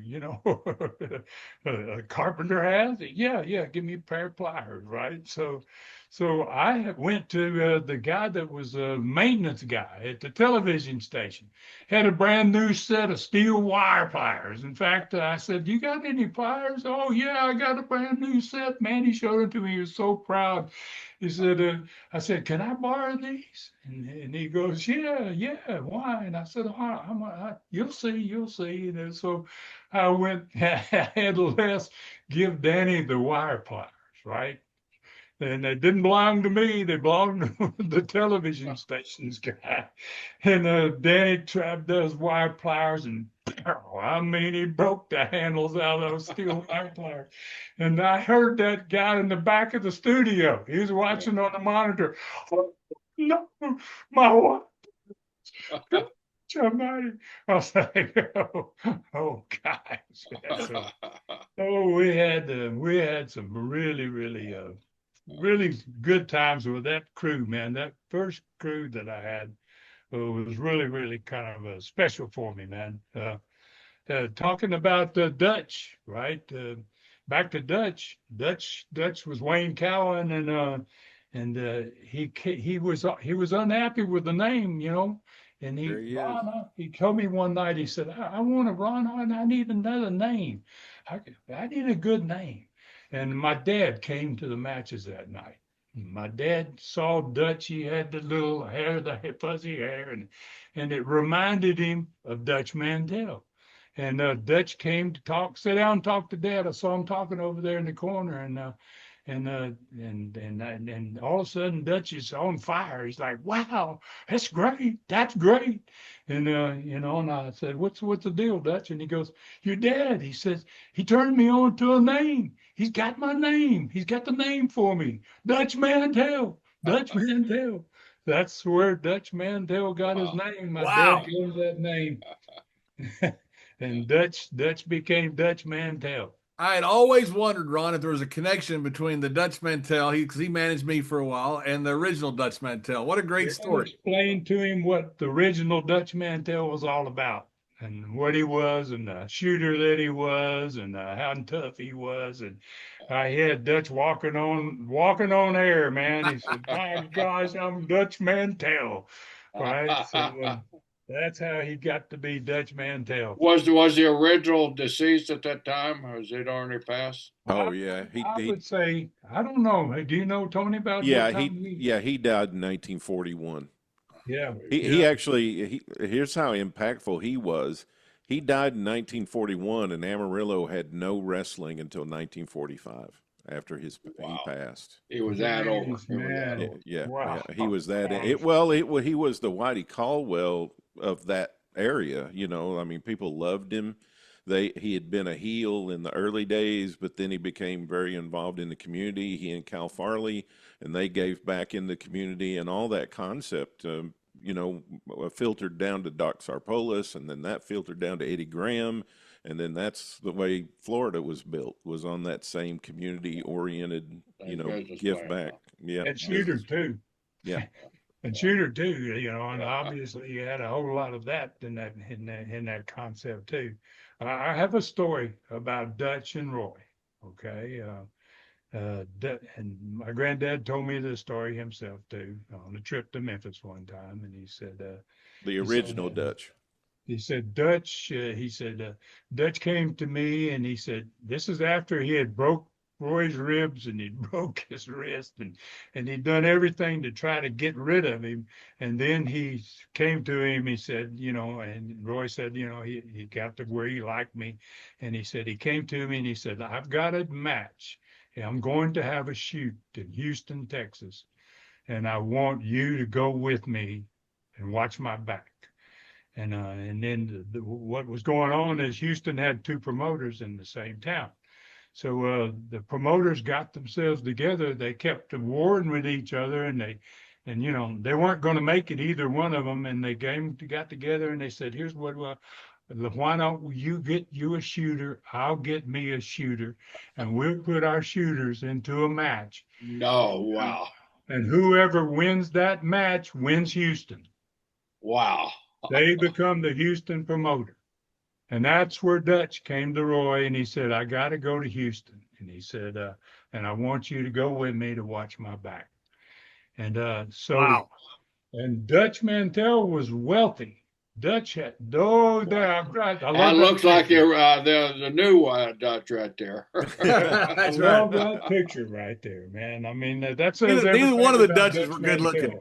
you know, a carpenter has? Yeah, give me a pair of pliers, right? So I went to the guy that was a maintenance guy at the television station. Had a brand new set of steel wire pliers. In fact, I said, you got any pliers? Oh yeah, I got a brand new set, man. He showed it to me. He was so proud. He said, I said, can I borrow these? And he goes, yeah, why? And I said, you'll see. And so I went, I had Les give Danny the wire pliers, right? And they didn't belong to me. They belonged to the television station's guy. And Danny trapped those wire pliers, and I mean, he broke the handles out of those steel wire pliers. And I heard that guy in the back of the studio. He was watching on the monitor. Oh, no, my wife. Somebody. I was like, oh gosh. So we had some really good times with that crew, man. That first crew that I had was really kind of special for me, man. Talking about Dutch, right? Back to Dutch. Dutch was Wayne Cowan, and he was unhappy with the name, you know. And he told me one night, he said, I want to run on, I need another name. I need a good name. And my dad came to the matches that night. My dad saw Dutch. He had the little hair, the fuzzy hair, and it reminded him of Dutch Mantell. And Dutch came to sit down and talk to Dad. I saw him talking over there in the corner, and all of a sudden Dutch is on fire. He's like, "Wow, that's great, that's great." And you know, and I said, "What's the deal, Dutch?" And he goes, "Your dad." He says, "He turned me on to a name. He's got my name. He's got the name for me, Dutch Mantell. Dutch Mantell." That's where Dutch Mantell got his name. My dad gave him that name. And Dutch became Dutch Mantell.
I had always wondered, Ron, if there was a connection between the Dutch Mantell, because he managed me for a while, and the original Dutch Mantell. What a great story.
Explain to him what the original Dutch Mantell was all about, and what he was, and the shooter that he was, and how tough he was. And I had Dutch walking on air, man. He said, "My gosh, I'm Dutch Mantell," right? So that's how he got to be Dutch Mantell.
Was the original deceased at that time, or has it already passed?
Oh yeah,
I would say, I don't know. Do you know, Tony, about
he died in 1941.
Yeah.
He actually, here's how impactful he was. He died in 1941, and Amarillo had no wrestling until 1945 after he passed.
He was that old.
Jeez, man.
Yeah,
Wow.
he was that.
Gosh.
He was the Whitey Caldwell of that area. You know, I mean, people loved him. He had been a heel in the early days, but then he became very involved in the community. He and Cal Farley, and they gave back in the community, and all that concept, you know, filtered down to Doc Sarpolis, and then that filtered down to Eddie Graham, and then that's the way Florida was built, was on that same community-oriented, you know, give back. Yeah,
And Shooter too.
Yeah.
And Shooter too, you know, and obviously you had a whole lot of that in that concept too. I have a story about Dutch and Roy. Okay, and my granddad told me this story himself too on a trip to Memphis one time, and he said
the original Dutch.
He said Dutch. Dutch came to me and he said, "This is after he had broke Roy's ribs and he broke his wrist and he'd done everything to try to get rid of him. And then he came to him, he said, you know, and Roy said, you know, he got to where he liked me. And he said, he came to me and he said, I've got a match. I'm going to have a shoot in Houston, Texas. And I want you to go with me and watch my back. And then what was going on is Houston had two promoters in the same town. So the promoters got themselves together. They kept warring with each other, and you know, they weren't going to make it, either one of them. And they got together and they said, "Here's what. Why don't you get you a shooter? I'll get me a shooter, and we'll put our shooters into a match."
No, wow.
And whoever wins that match wins Houston.
Wow.
They become the Houston promoter. And that's where Dutch came to Roy and he said, I got to go to Houston. And he said, and I want you to go with me to watch my back. And
Wow.
And Dutch Mantell was wealthy. Dutch had,
That looks like the new Dutch right there.
I love that picture right there, man. I mean, that says
neither one of the
about
Dutches were good looking.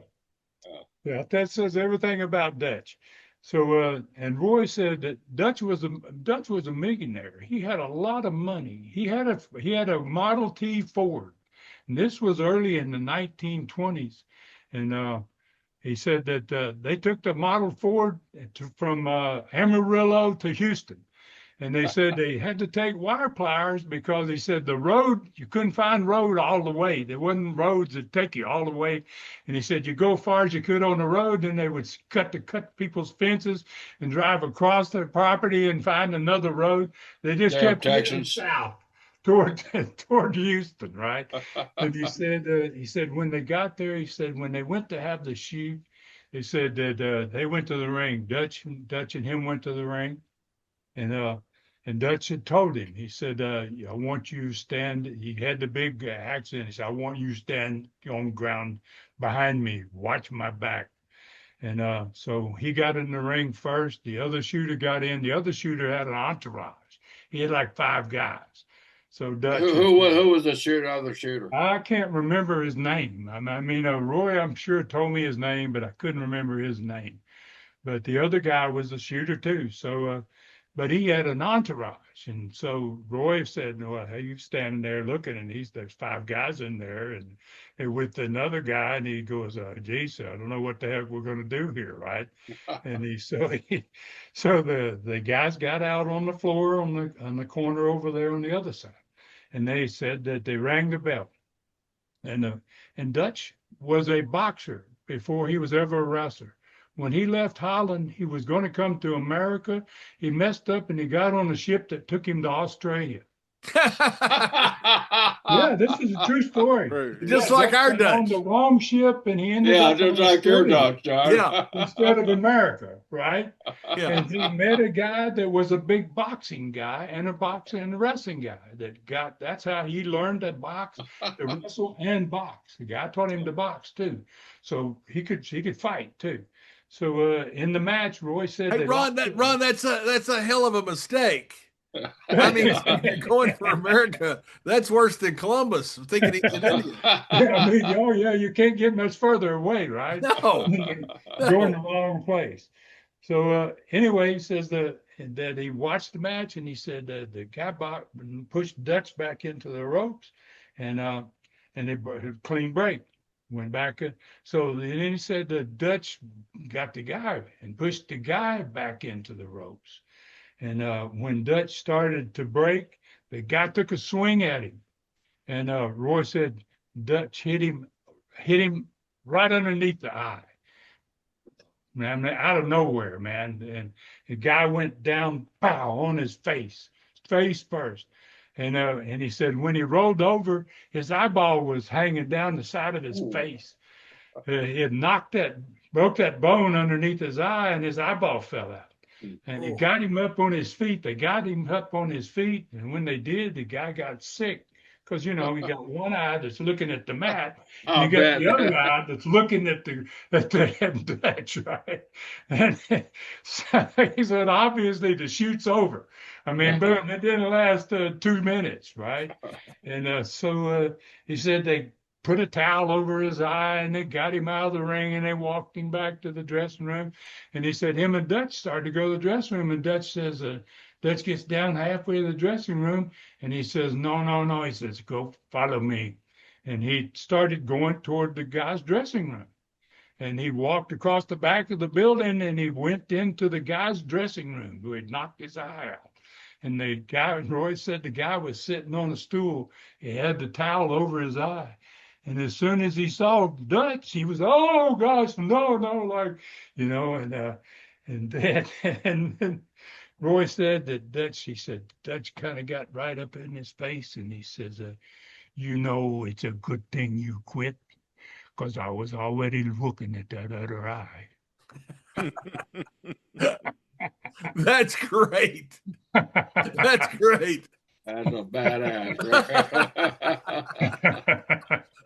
Yeah, that says everything about Dutch. So, and Roy said that Dutch was a millionaire. He had a lot of money. He had a Model T Ford, and this was early in the 1920s. And he said that they took the Model Ford from Amarillo to Houston. And they said they had to take wire pliers because he said the road, you couldn't find road all the way. There wasn't roads that take you all the way. And he said you go as far as you could on the road, then they would cut people's fences and drive across their property and find another road. They just kept heading south toward Houston, right? And he said when they got there, he said when they went to have the shoot, they said that they went to the ring. Dutch and him went to the ring. And Dutch had told him, he said, I want you to stand, he had the big accent, he said, I want you to stand on ground behind me, watch my back. And so he got in the ring first, the other shooter got in, the other shooter had an entourage. He had like 5 guys. So Dutch.
Who was the other shooter?
I can't remember his name. I mean, Roy, I'm sure told me his name, but I couldn't remember his name. But the other guy was a shooter too. So, but he had an entourage. And so Roy said, well, hey, you standing there looking, and there's 5 guys in there and with another guy, and he goes, geez, I don't know what the heck we're going to do here, right? And so the guys got out on the floor on the corner over there on the other side. And they said that they rang the bell. And Dutch was a boxer before he was ever a wrestler. When he left Holland, he was going to come to America. He messed up and he got on a ship that took him to Australia. Yeah, this is a true story.
Just like our Dutch.
On the wrong ship, and he ended up
just like your Dutch,
yeah,
instead of America, right?
Yeah.
And he met a guy that was a big boxing guy and a wrestling guy that's how he learned to box, to wrestle and box. The guy taught him to box too, so he could fight too. So in the match, Roy said,
"Hey, Ron, that's a hell of a mistake. I mean, you're going for America. That's worse than Columbus thinking he's an Indian."
Yeah, I mean, you can't get much further away, right?
No,
Going the wrong place. So anyway, he says that he watched the match, and he said the guy pushed Dutch back into the ropes, and they clean break, went back. So then he said the Dutch got the guy and pushed the guy back into the ropes. And when Dutch started to break, the guy took a swing at him. And Roy said Dutch hit him right underneath the eye. Man, out of nowhere, man. And the guy went down, pow, on his face first. And he said when he rolled over, his eyeball was hanging down the side of his face. He had broke that bone underneath his eye, and his eyeball fell out. And it got him up on his feet. They got him up on his feet. And when they did, the guy got sick. Because, you know, you got one eye that's looking at the mat, and you got the other eye that's looking at the Dutch, right? And so he said, obviously, the shoot's over. I mean, but it didn't last 2 minutes, right? And so he said they put a towel over his eye, and they got him out of the ring, and they walked him back to the dressing room. And he said him and Dutch started to go to the dressing room, and Dutch says, Dutch gets down halfway to the dressing room, and he says, no. He says, go follow me. And he started going toward the guy's dressing room. And he walked across the back of the building, and he went into the guy's dressing room who had knocked his eye out. And the guy, Roy said the guy was sitting on a stool. He had the towel over his eye. And as soon as he saw Dutch, he was, oh gosh, no, like, you know, and then Roy said that Dutch kind of got right up in his face, and he says, you know, it's a good thing you quit, because I was already looking at that other eye.
That's great. That's great.
That's a badass.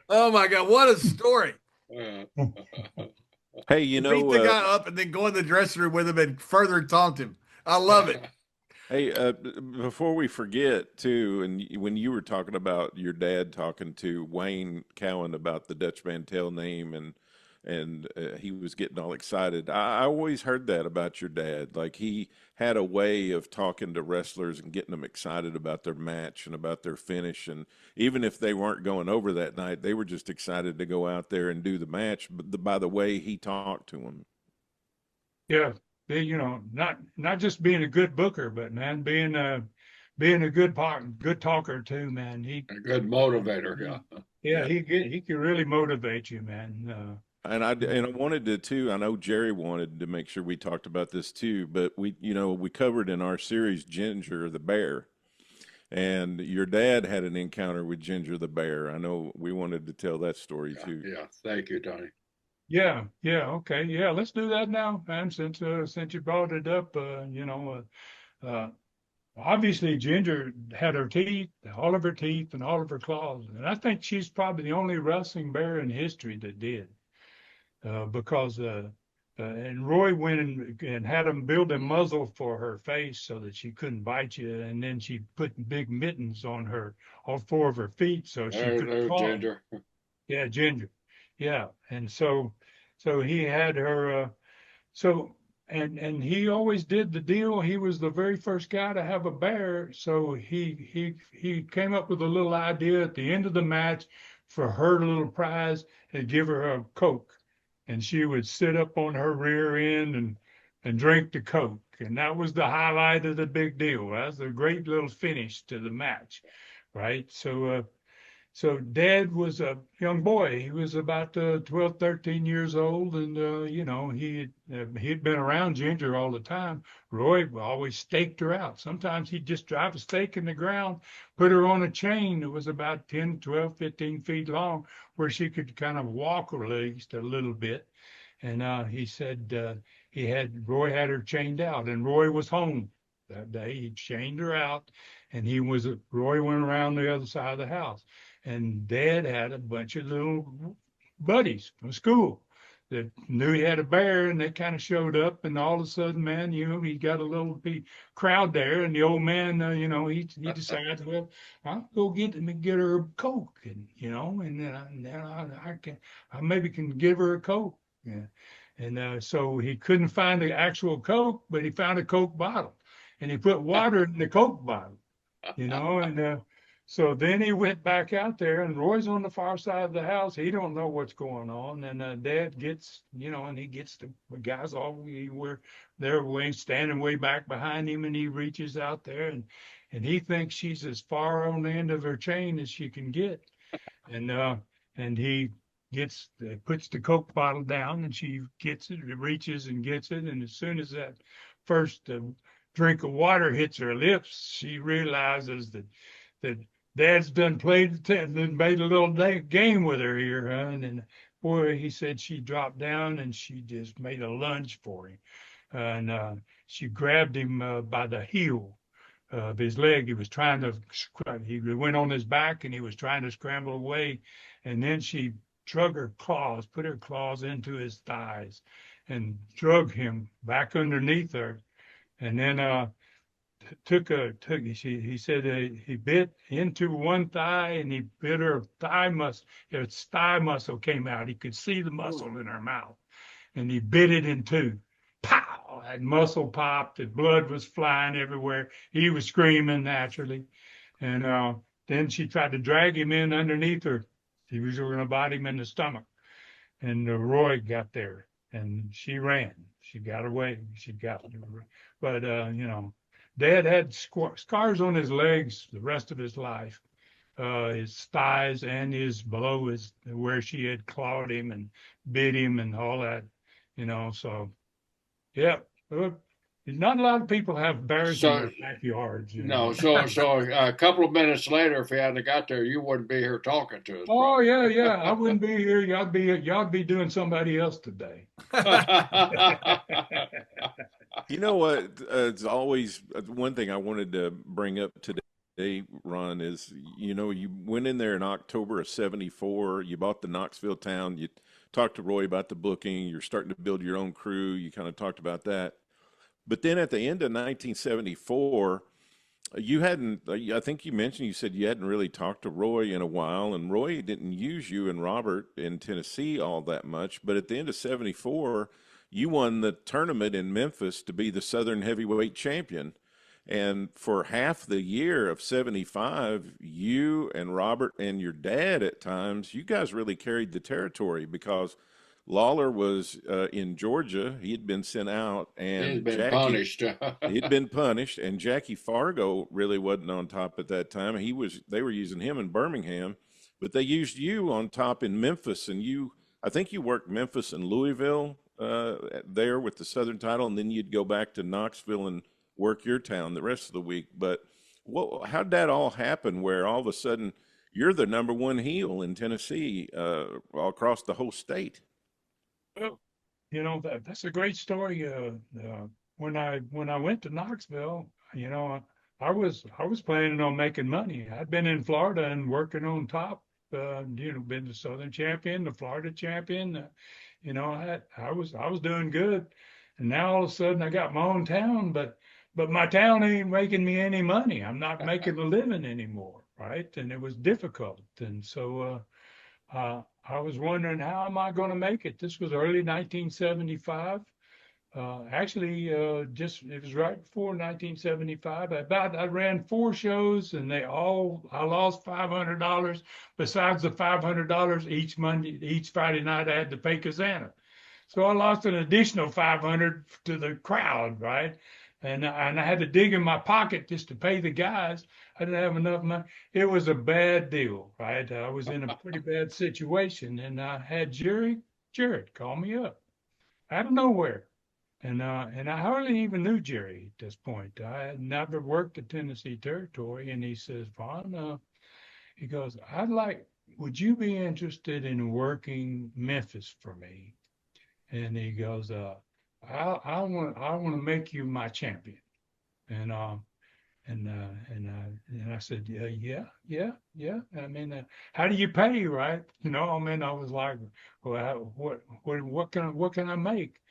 Oh my God, what a story.
Hey, you know,
beat the guy up and then go in the dressing room with him and further taunt him. I love it.
Hey, before we forget too, and when you were talking about your dad talking to Wayne Cowan about the Dutch Mantell name, and he was getting all excited. I always heard that about your dad. Like, he had a way of talking to wrestlers and getting them excited about their match and about their finish. And even if they weren't going over that night, they were just excited to go out there and do the match. But by the way he talked to them.
Yeah, you know, not just being a good booker, but man, being a good talker too, man.
A good motivator,
yeah. He can really motivate you, man.
And I wanted to too. I know Jerry wanted to make sure we talked about this too, but we covered in our series Ginger the Bear, and your dad had an encounter with Ginger the Bear. I know we wanted to tell that story too.
Yeah, thank you, Tony.
Yeah, okay, yeah. Let's do that now, man. Since you brought it up, obviously Ginger had her teeth, all of her teeth, and all of her claws, and I think she's probably the only wrestling bear in history that did. Because and Roy went and had him build a muzzle for her face so that she couldn't bite you, and then she put big mittens on all 4 of her feet so she couldn't fall.
Ginger.
Yeah, Ginger. Yeah, and so he had her. And he always did the deal. He was the very first guy to have a bear, so he came up with a little idea at the end of the match for her little prize and give her a Coke. And she would sit up on her rear end and drink the Coke. And that was the highlight of the big deal. That was a great little finish to the match, right? So Dad was a young boy. He was about 12, 13 years old. And, you know, he'd been around Ginger all the time. Roy always staked her out. Sometimes he'd just drive a stake in the ground, put her on a chain that was about 10, 12, 15 feet long, where she could kind of walk at least a little bit. And he said Roy had her chained out, and Roy was home that day. He chained her out, and Roy went around the other side of the house. And Dad had a bunch of little buddies from school that knew he had a bear, and they kind of showed up. And all of a sudden, man, you know, he got a little crowd there, and the old man, you know, he decides, well, I'll go get her a Coke, and you know, and then I maybe can give her a Coke. Yeah. And so he couldn't find the actual Coke, but he found a Coke bottle. and he put water in the Coke bottle, and so then he went back out there, and Roy's on the far side of the house. He don't know what's going on, and Dad gets, and he gets the guys all they're standing way back behind him, and he reaches out there, and he thinks she's as far on the end of her chain as she can get, and he puts the Coke bottle down, and she gets it, reaches and gets it, and as soon as that first drink of water hits her lips, she realizes that Dad's done made a little game with her here, huh? And then, boy, he said she dropped down and she just made a lunge for him. And she grabbed him by the heel of his leg. He went on his back and he was trying to scramble away. And then she put her claws into his thighs and drug him back underneath her. And then he said he bit into one thigh and he bit her thigh muscle. His thigh muscle came out. He could see the muscle in her mouth, and he bit it in two. Pow! That muscle popped. The blood was flying everywhere. He was screaming naturally, and then she tried to drag him in underneath her. She was going to bite him in the stomach, and Roy got there, and she ran. She got away. But Dad had scars on his legs the rest of his life, his thighs and below where she had clawed him and bit him and all that, So, yeah, not a lot of people have bears in their backyards.
No, so a couple of minutes later, if he hadn't got there, you wouldn't be here talking to us.
Oh yeah, I wouldn't be here. Y'all be doing somebody else today.
You know what? It's always one thing I wanted to bring up today, Ron, is, you went in there in October of '74. You bought the Knoxville town. You talked to Roy about the booking. You're starting to build your own crew. You kind of talked about that. But then at the end of 1974, I think you said you hadn't really talked to Roy in a while, and Roy didn't use you and Robert in Tennessee all that much. But at the end of '74, you won the tournament in Memphis to be the Southern Heavyweight Champion. And for half the year of '75, you and Robert and your dad at times, you guys really carried the territory because Lawler was in Georgia. He had been sent out, and
he'd been punished.
He'd been punished, and Jackie Fargo really wasn't on top at that time. They were using him in Birmingham, but they used you on top in Memphis, and I think you worked Memphis and Louisville there with the Southern title, and then you'd go back to Knoxville and work your town the rest of the week. But how'd that all happen where all of a sudden you're the number one heel in Tennessee all across the whole state?
Well, that's a great story. When I went to Knoxville, I was planning on making money. I'd been in Florida and working on top. Been the Southern champion, the Florida champion. I was doing good, and now all of a sudden I got my own town, but my town ain't making me any money. I'm not making a living anymore, right? And it was difficult, and so I was wondering, how am I going to make it? This was early 1975. It was right before 1975. I ran 4 shows, and I lost $500. Besides the $500 each Friday night, I had to pay Kazana. So I lost an additional $500 to the crowd, right? And I had to dig in my pocket just to pay the guys. I didn't have enough money. It was a bad deal, right? I was in a pretty bad situation, and I had Gerald call me up out of nowhere. And I hardly even knew Jerry at this point. I had never worked the Tennessee territory. And he says, Vaughn, he goes, would you be interested in working Memphis for me? And he goes, I want to make you my champion. And I said, yeah. I mean, how do you pay, right? I was like, well, what can I make?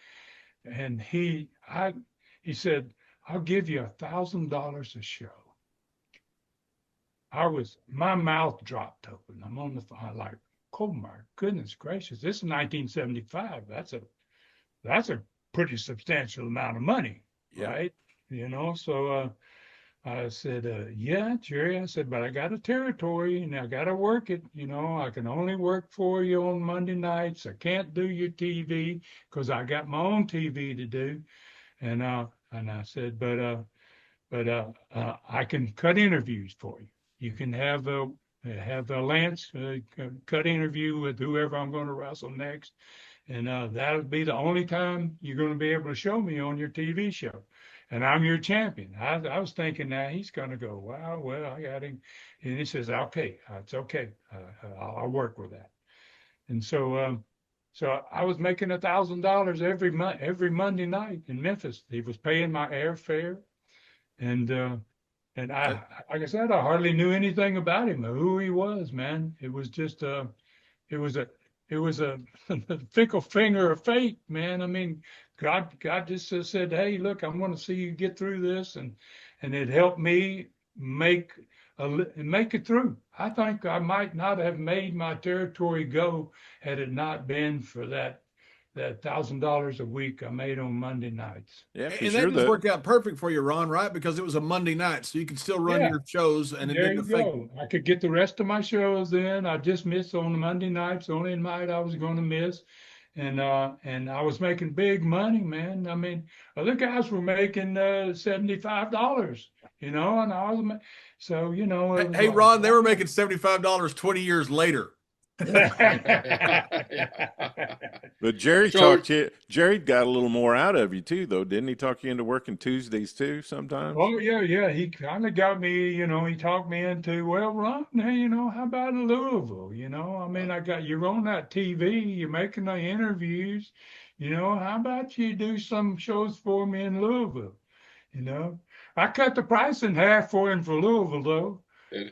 And he said, I'll give you $1,000 a show. My mouth dropped open. I'm on the phone, like, oh my goodness gracious, this is 1975. That's a pretty substantial amount of money, right? So I said, yeah, Jerry. I said, but I got a territory and I got to work it. I can only work for you on Monday nights. I can't do your TV because I got my own TV to do. And I said, but I can cut interviews for you. You can have Lance cut interview with whoever I'm going to wrestle next, and that'll be the only time you're going to be able to show me on your TV show. And I'm your champion. I was thinking now he's going to go, wow, well, I got him. And he says, okay, it's okay. I'll work with that. And so I was making $1,000 every Monday night in Memphis. He was paying my airfare, and like I said, I hardly knew anything about him or who he was, man. It was just it was a it was a fickle finger of fate, man. I mean, God just said, "Hey, look, I'm going to see you get through this," and it helped me make make it through. I think I might not have made my territory go had it not been for that $1,000 a week I made on Monday nights.
Yeah,
And
because
that
you're
just
the
worked out perfect for you, Ron, right? Because it was a Monday night, so you could still run
Yeah,
your shows, and it
there
didn't
you
affect.
go. I could get the rest of my shows in. I just missed on the Monday nights, only night I was going to miss. And I was making big money, man. I mean, other guys were making $75, and I was so it was
Hey,
like,
Ron, they were
wow.
making $75 20 years later.
but Jerry
So
talked you. Jerry got a little more out of you too, though, didn't he? Talk you into working Tuesdays too sometimes.
Oh yeah, yeah. He kind of got me, he talked me into, well, Ron, hey, how about in Louisville? I mean, you're on that TV, you're making the interviews, how about you do some shows for me in Louisville? You know, I cut the price in half for him for Louisville, though.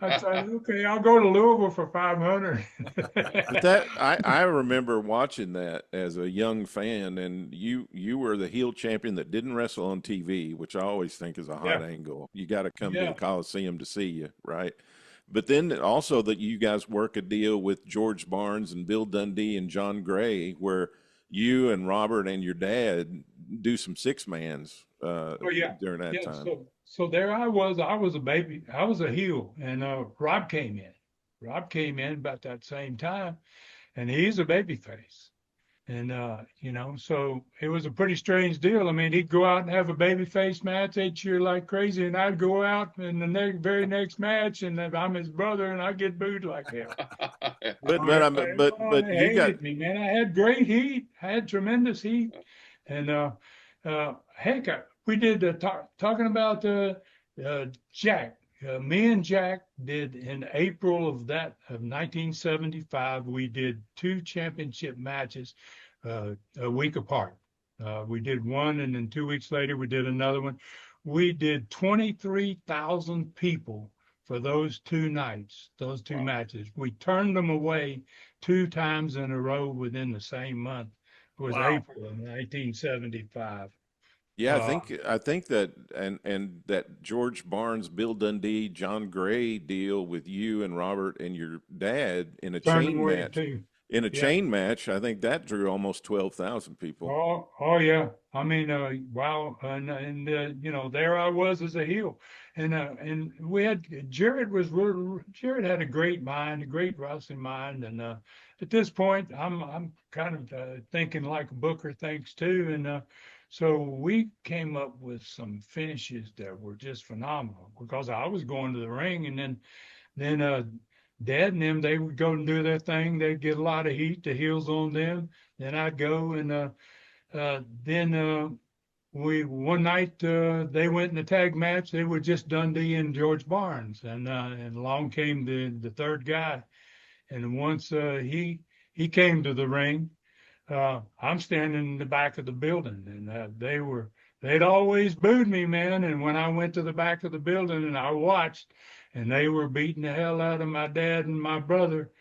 I said, okay, I'll go to Louisville for 500.
But I remember watching that as a young fan, and you were the heel champion that didn't wrestle on TV, which I always think is a hot
Yeah,
angle. You got to come to the
yeah.
Coliseum to see you, right? But then also that you guys work a deal with George Barnes and Bill Dundee and John Gray, where you and Robert and your dad do some six mans
Oh yeah,
during that
yeah.
time.
So there I was. I was a baby. I was a heel, and Rob came in. Rob came in about that same time, and he's a baby face. And so it was a pretty strange deal. I mean, he'd go out and have a baby face match, they'd cheer like crazy, and I'd go out in the very next match, and I'm his brother, and I get booed like hell.
But
They
you got
hated me, man. I had great heat. I had tremendous heat, and heck, we did talking about Jack. Me and Jack did in April of 1975. We did two championship matches a week apart. We did one, and then 2 weeks later we did another one. We did 23,000 people for those two nights, those two matches. We turned them away two times in a row within the same month. It was
Wow.
April of 1975.
Yeah,
Uh,
I think that and that George Barnes, Bill Dundee, John Gray deal with you and Robert and your dad in a
turned them
chain
away
match.
too.
In a
Yeah.
chain match, I think that drew almost 12,000 people.
Oh yeah. I mean, wow, there I was as a heel, and we had Jared had a great mind, a great wrestling mind, and at this point, I'm kind of thinking like Booker thinks too, and so we came up with some finishes that were just phenomenal because I was going to the ring, and then Dad and them, they would go and do their thing. They'd get a lot of heat, the heels on them. Then I'd go and then we one night they went in the tag match. They were just Dundee and George Barnes, and along came the third guy. And once he came to the ring, I'm standing in the back of the building, and they'd always booed me, man. And when I went to the back of the building and I watched, and they were beating the hell out of my dad and my brother,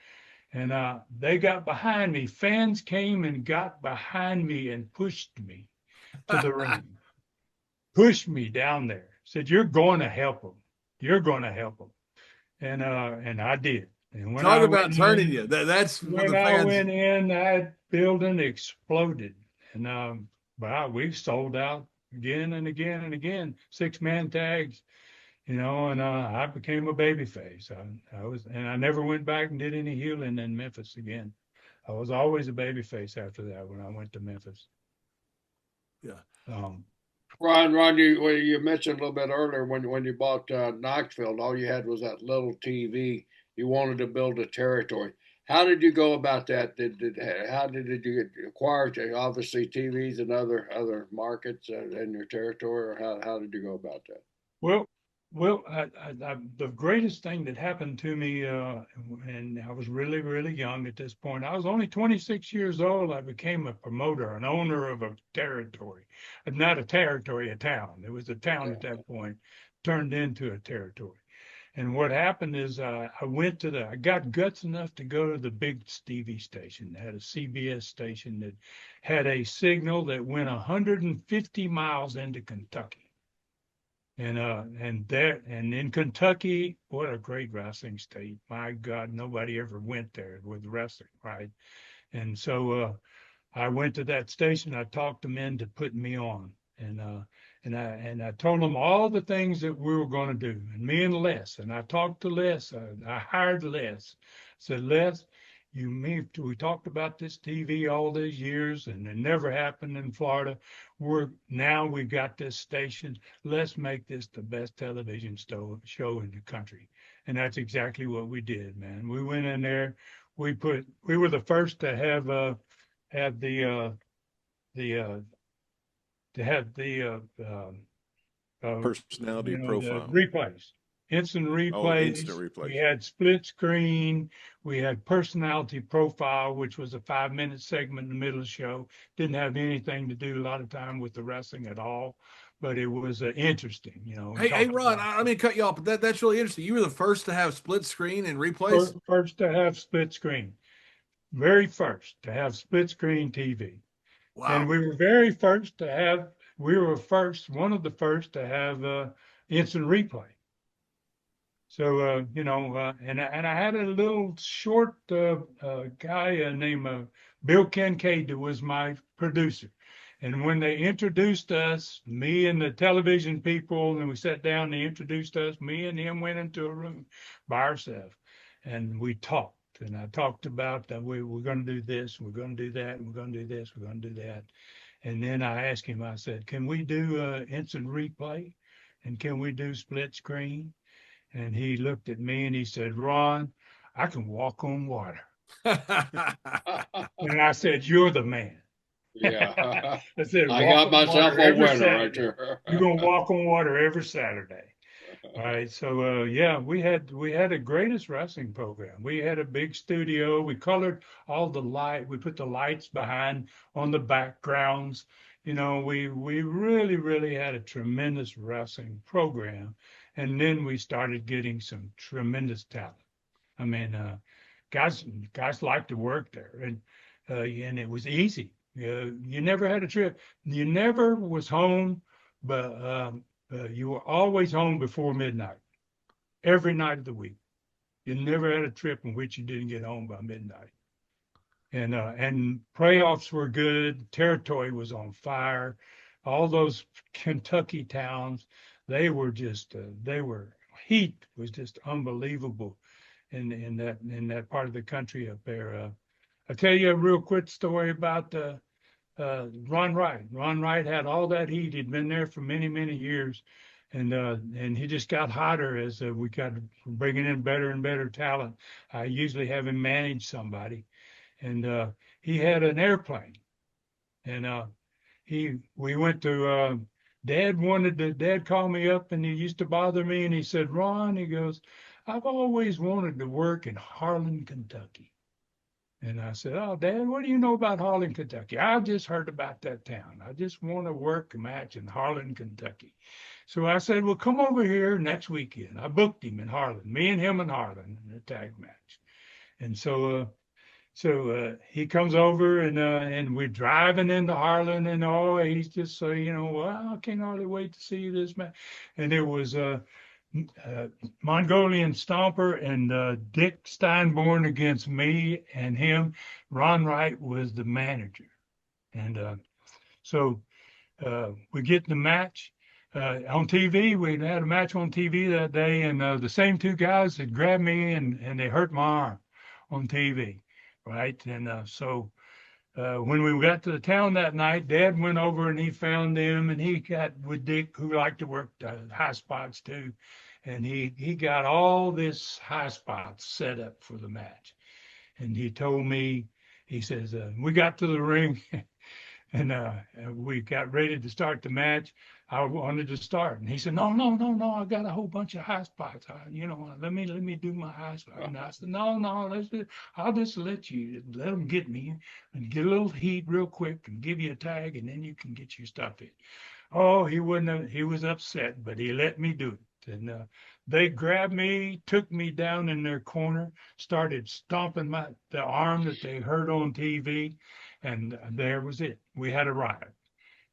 and they got behind me. Fans came and got behind me and pushed me to the ring, pushed me down there. Said, "You're going to help them. You're going to help them," and I did. And
Talk about turning you. That's what
when
the
I
fans.
went in, that building exploded, and wow, we sold out again and again and again, 6-man tags, and I became a baby face. And I never went back and did any healing in Memphis again. I was always a baby face after that when I went to Memphis.
Yeah.
Ron, you mentioned a little bit earlier when you bought Knoxville, all you had was that little TV. You wanted to build a territory. How did you go about that? How did you acquire obviously TVs and other markets in your territory, or how did you go about that?
Well, the greatest thing that happened to me, and I was really, really young at this point. I was only 26 years old. I became a promoter, an owner of a territory, not a territory, a town. It was a town at that point, turned into a territory. And what happened is I got guts enough to go to the big Stevie station. They had a CBS station that had a signal that went 150 miles into Kentucky. And in Kentucky, what a great wrestling state. My God, nobody ever went there with wrestling, right? And so I went to that station. I talked them into putting me on. And I told them all the things that we were going to do. And me and Les, and I talked to Les. I hired Les. Said, Les, we talked about this TV all these years, and it never happened in Florida. We got this station. Let's make this the best television show in the country. And that's exactly what we did, man. We went in there. We were the first to have
personality profile.
The replays, instant replays.
Instant replays.
We had split screen. We had personality profile, which was a 5-minute segment in the middle of the show. Didn't have anything to do a lot of time with the wrestling at all, but it was interesting,
Hey, Ron, I mean, cut you off, but that's really interesting. You were the first to have split screen and replays.
First to have split screen. Very first to have split screen TV.
Wow.
And we were very first to have. We were one of the first to have instant replay. So, and I had a little short guy named Bill Kincaid that was my producer. And when they introduced us, me and the television people, and we sat down, they introduced us, me and him went into a room by ourselves, and we talked. And I talked about that we're going to do this, we're going to do that, and we're going to do this, we're going to do that. And then I asked him, I said, can we do instant replay? And can we do split screen? And he looked at me and he said, Ron, I can walk on water. And I said, you're the man.
Yeah.
I said,
I got myself a winner right there.
You're going to walk on water every Saturday. All right. So, we had the greatest wrestling program. We had a big studio. We colored all the light. We put the lights behind on the backgrounds. We really, really had a tremendous wrestling program. And then we started getting some tremendous talent. I mean, guys liked to work there, and it was easy. You never had a trip. You never was home, but you were always home before midnight, every night of the week. You never had a trip in which you didn't get home by midnight. And playoffs were good. Territory was on fire. All those Kentucky towns, they were heat was just unbelievable in that part of the country up there. I'll tell you a real quick story about Ron Wright. Ron Wright had all that heat. He'd been there for many, many years, and he just got hotter as we got bringing in better and better talent. I usually have him manage somebody, and he had an airplane, and we went to. Dad called me up, and he used to bother me, and he said, Ron, he goes, I've always wanted to work in Harlan, Kentucky. And I said, oh, Dad, what do you know about Harlan, Kentucky? I just heard about that town. I just want to work a match in Harlan, Kentucky. So I said, well, come over here next weekend. I booked him in Harlan, me and him in Harlan in a tag match. And so he comes over, and we're driving into Harlan, and he's just well, I can't hardly wait to see this match. And it was Mongolian Stomper and Dick Steinborn against me and him. Ron Wright was the manager. And so we get the match on TV. We had a match on TV that day, and the same two guys had grabbed me and they hurt my arm on TV, right? And so when we got to the town that night, Dad went over and he found them, and he got with Dick, who liked to work high spots too, and he got all this high spots set up for the match. And he told me, he says, we got to the ring and we got ready to start the match. I wanted to start, and he said, "No, no, no, no! I got a whole bunch of high spots. Let me do my high spots." And I said, "No, no, I'll just let them get me and get a little heat real quick and give you a tag, and then you can get your stuff in." Oh, he wouldn't. He was upset, but he let me do it. And they grabbed me, took me down in their corner, started stomping the arm that they heard on TV, and there was it. We had a riot.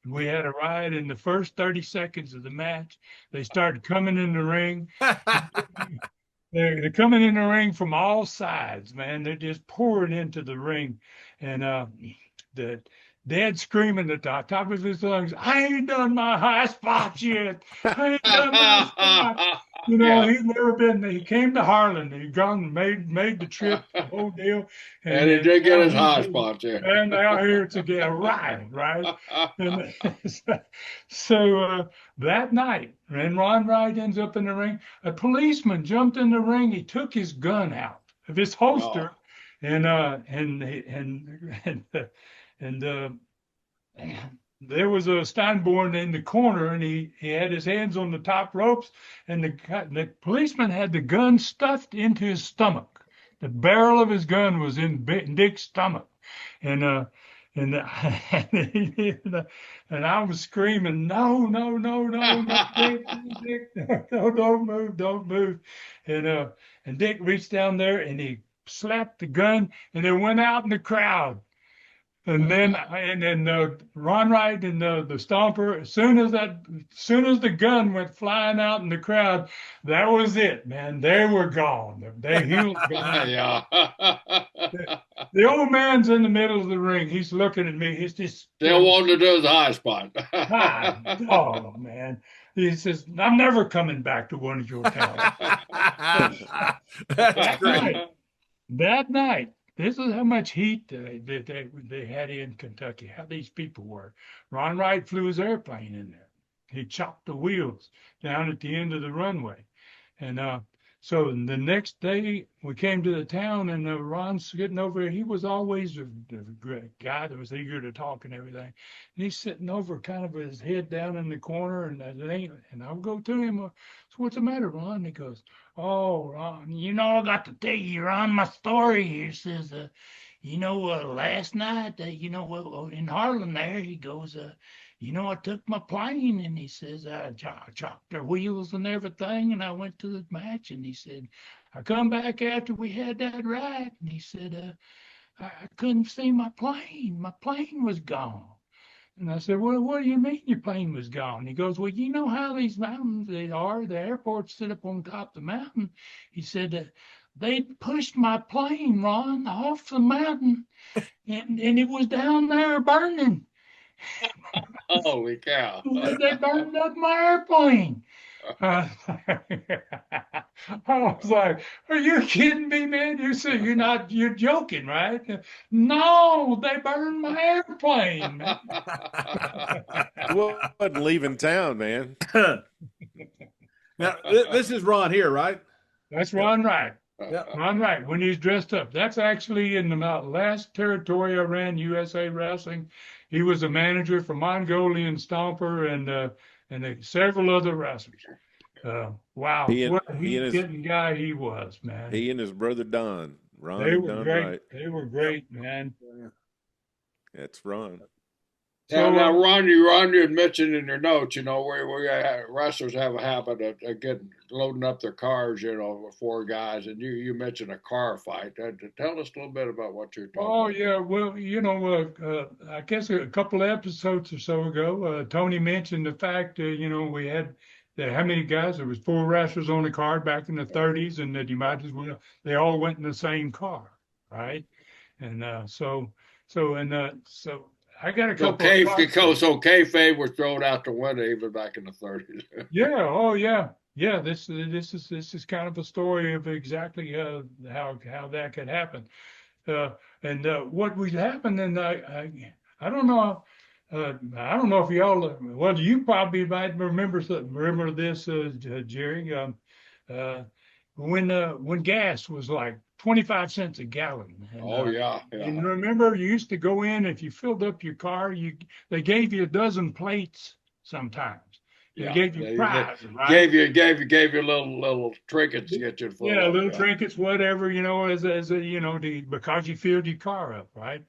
We had a riot in the first 30 seconds of the match. They started coming in the ring. They're coming in the ring from all sides, man. They're just pouring into the ring. And the Dad screaming at the top of his lungs, "I ain't done my high spots yet. I ain't done my spots."
Yeah.
He'd never been. He came to Harlan. He'd gone, made the trip, the whole deal.
And he did get his high
spots.
spots in.
And now here it's a riot, right? And so that night, when Ron Wright ends up in the ring, a policeman jumped in the ring. He took his gun out of his holster, and there was a Steinborn in the corner, and he had his hands on the top ropes, and the policeman had the gun stuffed into his stomach. The barrel of his gun was in Dick's stomach, and and I was screaming, "No, no, no, no, no, Dick, no, don't move, don't move." And Dick reached down there and he slapped the gun, and it went out in the crowd. And then Ron Wright and the Stomper, as soon as the gun went flying out in the crowd, that was it, man. They were gone. He was gone.
Yeah.
The old man's in the middle of the ring. He's looking at me. He's just
Still wanting to do the high spot.
oh man. He says, "I'm never coming back to one of your towns."
That's great.
That night, this is how much heat they had in Kentucky, how these people were. Ron Wright flew his airplane in there. He chopped the wheels down at the end of the runway. And so the next day, we came to the town, and Ron's getting over here. He was always a great guy that was eager to talk and everything. And he's sitting over kind of with his head down in the corner, and I'll go to him. "So what's the matter, Ron?" And he goes, "Oh, Ron, I got to tell you, Ron, my story." He says, last night, in Harlan there," he goes, "I took my plane," and he says, "I chopped their wheels and everything, and I went to the match." And he said, "I come back after we had that riot," and he said, I couldn't see my plane. My plane was gone." And I said, "Well, what do you mean your plane was gone?" He goes, "Well, you know how these mountains they are. The airport's sit up on top of the mountain." He said, "They pushed my plane, Ron, off the mountain, and it was down there burning.
Holy cow.
They burned up my airplane." I was like, "Are you kidding me, man? You're joking, right?" "No, they burned my airplane, man."
Wasn't leaving town, man.
Now, this is Ron here, right?
That's Ron Wright.
Yeah.
Ron Wright, when he's dressed up. That's actually in the last territory I ran, USA Wrestling. He was a manager for Mongolian Stomper and several other wrestlers. Wow, what a heat-getting guy he was, man.
He and his brother Don. Ron
They
and
were
Don
great.
Wright.
They were great, man.
That's Ron.
Now, Ron, you had mentioned in your notes, where wrestlers have a habit of loading up their cars, with four guys, and you mentioned a car fight. Tell us a little bit about what you're talking about.
Oh, yeah. Well, I guess a couple of episodes or so ago, Tony mentioned the fact, we had how many guys? There was 4 wrestlers on the card back in the 30s, and that you might as well, they all went in the same car, right? And so I got a
So
couple of thoughts.
so kayfabe was thrown out the window even back in the 30s.
Yeah. Oh, yeah. Yeah. This is kind of a story of exactly how that could happen. And what would happen, and I don't know. I don't know if y'all. Well, you probably might remember this, Jerry. Uh, when gas was like 25 cents a gallon,
Oh yeah,
and
yeah,
remember, you used to go in if you filled up your car, they gave you a dozen plates sometimes. They
yeah.
gave you
They
prize, right?
gave you little trinkets to get you to
Yeah,
fill up.
little
Yeah.
trinkets, whatever, as a, because you filled your car up, right?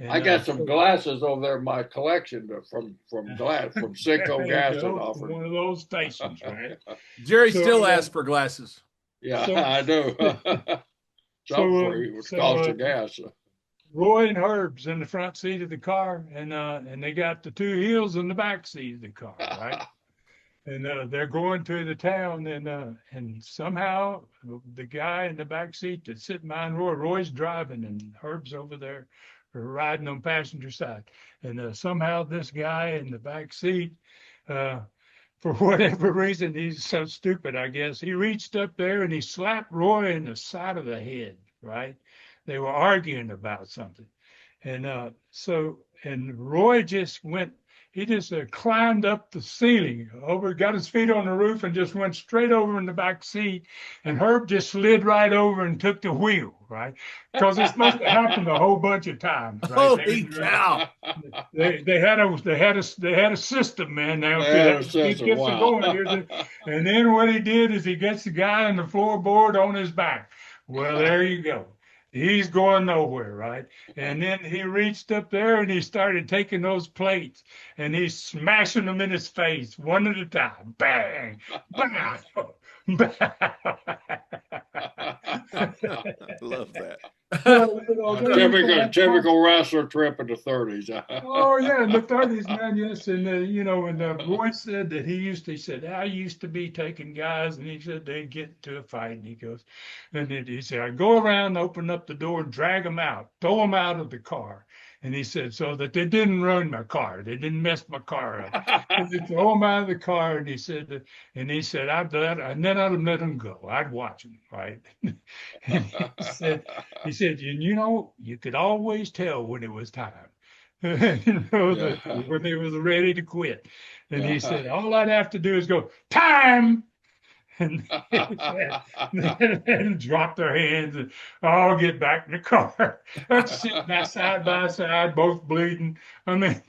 I
And
got some glasses over there in my collection from Citgo
there you
Gas that
go, from
offered.
one of those stations, right?
Jerry
So,
still asks for glasses.
Yeah,
so,
I do. Something
so,
for you with the
so,
cost of gas.
Roy and Herb's in the front seat of the car, and they got the two heels in the back seat of the car, right? And they're going to the town, and somehow the guy in the back seat that's sitting behind Roy's driving, and Herb's over there riding on passenger side. And somehow this guy in the back seat, uh, for whatever reason, he's so stupid, I guess, he reached up there and he slapped Roy in the side of the head, right? They were arguing about something. And and Roy just went, he just climbed up the ceiling, got his feet on the roof and just went straight over in the back seat. And Herb just slid right over and took the wheel, right? Because this must have happened a whole bunch of times, right?
Holy cow!
They had a system, man. Now
Yeah,
that
that's
gets it
wow.
going. And then what he did is he gets the guy on the floorboard on his back. Well, there you go. He's going nowhere, right? And then he reached up there and he started taking those plates and he's smashing them in his face one at a time. Bang, bang, bang.
Love that.
Typical wrestler trip in the 30s.
Oh yeah, in the 30s, man. Yes, and Roy said that he said I used to be taking guys, and he said they'd get into a fight, and he goes, and then he said I go around, open up the door, and drag them out, throw them out of the car, and he said so that they didn't ruin my car, they didn't mess my car up, and they throw them out of the car, and he said and then I'd let them go, I'd watch them, right, and he said, you could always tell when it was time. When they was ready to quit. And he said, all I'd have to do is go, time! And, and drop their hands and all get back in the car. That's sitting there side by side, both bleeding. I mean,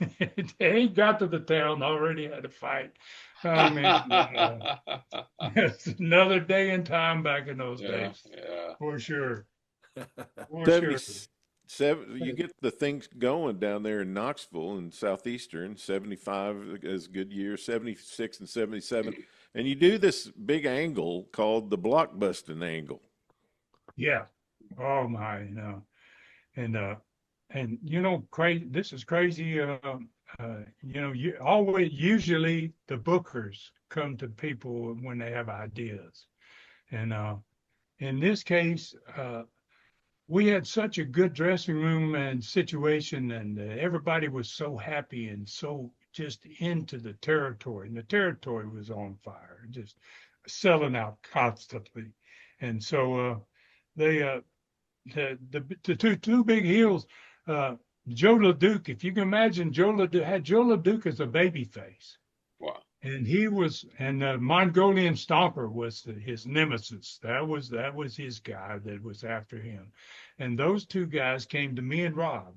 they got to the town, already had a fight. I mean, it's another day and time back in those days, for sure. For sure.
77, you get the things going down there in Knoxville and Southeastern. 75 is a good year, 76 and 77. And you do this big angle called the blockbusting angle.
Yeah. Oh my, and crazy. This is crazy. Usually the bookers come to people when they have ideas, and in this case, we had such a good dressing room and situation, and everybody was so happy and so just into the territory. And the territory was on fire, just selling out constantly. And so they, the two big heels, Joe LeDuc, if you can imagine, Joe LeDuc as a baby face.
Wow.
And Mongolian Stomper was his nemesis. That was his guy that was after him. And those two guys came to me and Rob,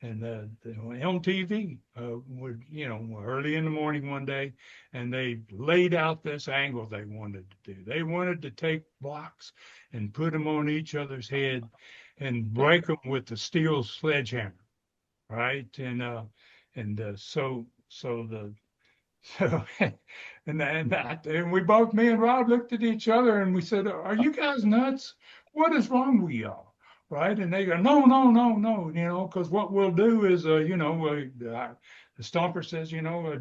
and on TV, early in the morning one day, and they laid out this angle they wanted to do. They wanted to take blocks and put them on each other's head and break them with the steel sledgehammer, right? So, and we both, me and Rob, looked at each other and we said, "Are you guys nuts? What is wrong with y'all?" Right? And they go, "No, no, no, no. Because what we'll do is, the Stomper says,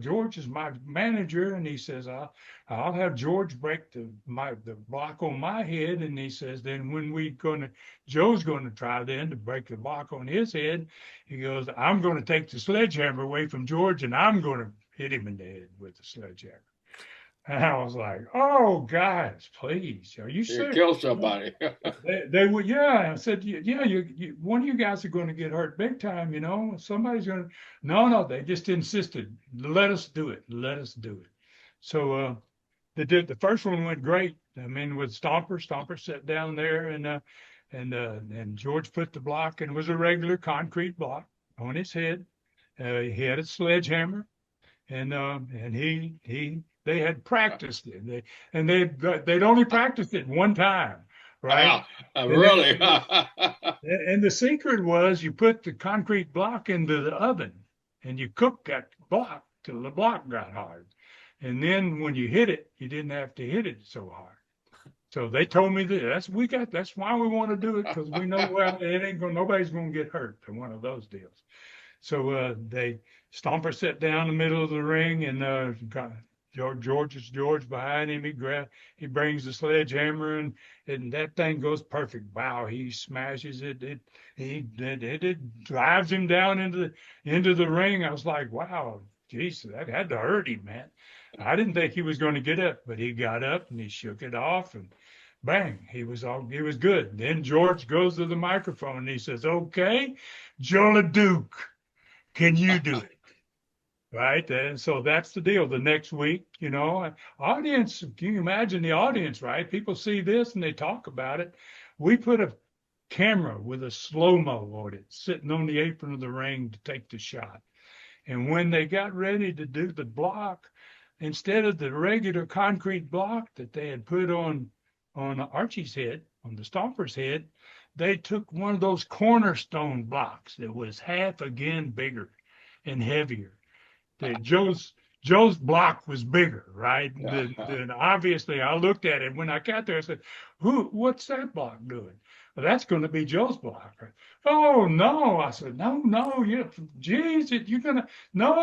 George is my manager, and he says, I'll have George break the block on my head, and he says, then when Joe's going to try then to break the block on his head, he goes, I'm going to take the sledgehammer away from George, and I'm going to hit him in the head with the sledgehammer. And I was like, oh, guys, please, are you serious?
Kill somebody.
They would, yeah. I said, yeah, one of you guys are going to get hurt big time, Somebody's going to. No, they just insisted. Let us do it. Let us do it. So the first one went great. I mean, with Stomper sat down there, and George put the block, and it was a regular concrete block on his head. He had a sledgehammer, and they had practiced it. They'd only practiced it one time, right?
Really?
And the secret was you put the concrete block into the oven and you cook that block till the block got hard. And then when you hit it, you didn't have to hit it so hard. So they told me that's why we want to do it, because we know nobody's gonna get hurt in one of those deals. So Stomper sat down in the middle of the ring, and George behind him. He brings the sledgehammer, and that thing goes perfect. Wow, he smashes it. It drives him down into the ring. I was like, wow, geez, that had to hurt him, man. I didn't think he was going to get up, but he got up and he shook it off, and bang, he was good. Then George goes to the microphone and he says, okay, Joe LeDuc, can you do it? Right. And so that's the deal. The next week, audience, can you imagine the audience, right? People see this and they talk about it. We put a camera with a slow-mo on it sitting on the apron of the ring to take the shot. And when they got ready to do the block, instead of the regular concrete block that they had put on Archie's head, on the Stomper's head, they took one of those cornerstone blocks that was half again bigger and heavier. Joe's block was bigger, right? Then obviously I looked at it when I got there. I said, what's that block doing? Well, that's going to be Joe's block. Oh, no. I said, no, geez, you're going to, no.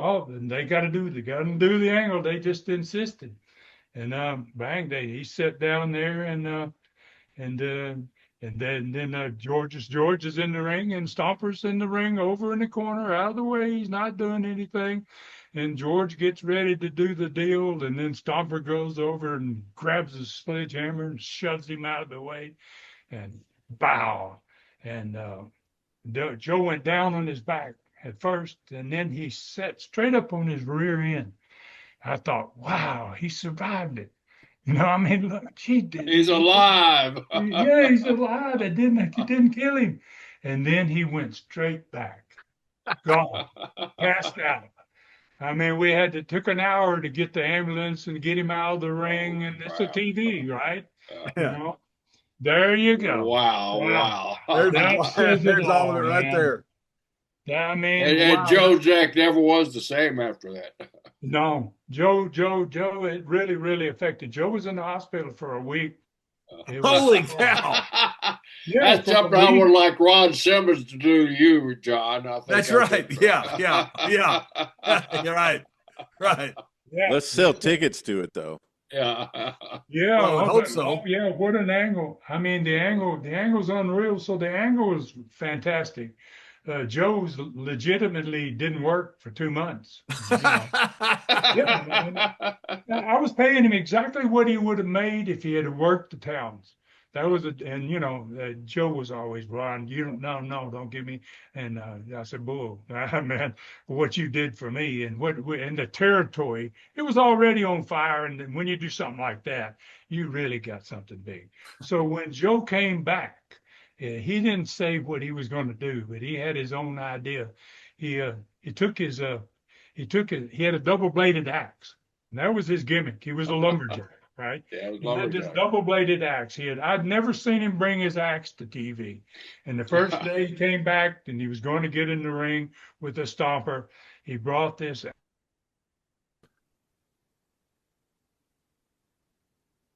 Oh, and they got to do the angle. They just insisted. And bang, he sat down there, and then George is in the ring, and Stomper's in the ring over in the corner, out of the way. He's not doing anything. And George gets ready to do the deal, and then Stomper goes over and grabs his sledgehammer and shoves him out of the way, and bow. And Joe went down on his back at first, and then he sat straight up on his rear end. I thought, wow, he survived it. Look,
he's alive.
Yeah, he's alive. It didn't kill him. And then he went straight back, gone, passed out. We took an hour to get the ambulance and get him out of the ring, and it's a TV, right?
Yeah.
There you go.
Wow.
There's all of it right there.
And Joe's neck never was the same after that.
No, Joe, it really, really affected. Joe was in the hospital for a week.
Holy cow.
Yeah, that's something I would like Ron Simmons to do to you, John.
That's right. Yeah. You're right. Right.
Yeah.
Let's sell tickets to it, though.
Yeah.
Yeah.
Well, I hope so.
Yeah. What an angle. The angle's unreal. So the angle is fantastic. Joe's legitimately didn't work for 2 months. Yeah, I was paying him exactly what he would have made if he had worked the towns. That was Joe was always, Ron, don't give me. And I said, bull, man, what you did for me and and the territory, it was already on fire. And when you do something like that, you really got something big. So when Joe came back, he didn't say what he was going to do, but he had his own idea. He had a double-bladed axe, and that was his gimmick. He was a lumberjack, right?
Yeah,
he had this double-bladed axe. I'd never seen him bring his axe to TV. And the first day he came back, and he was going to get in the ring with the Stomper, he brought this.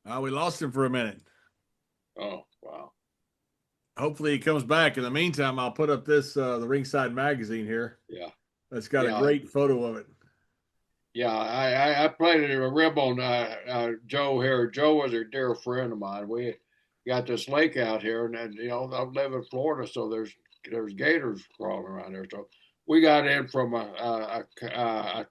We lost him for a minute.
Oh, wow.
Hopefully he comes back. In the meantime, I'll put up the Ringside magazine here.
Yeah.
That's got a
Yeah.
great photo of it.
Yeah, I played a rib on Joe here. Joe was a dear friend of mine. We got this lake out here, and then, I live in Florida, so there's gators crawling around there. So we got in from a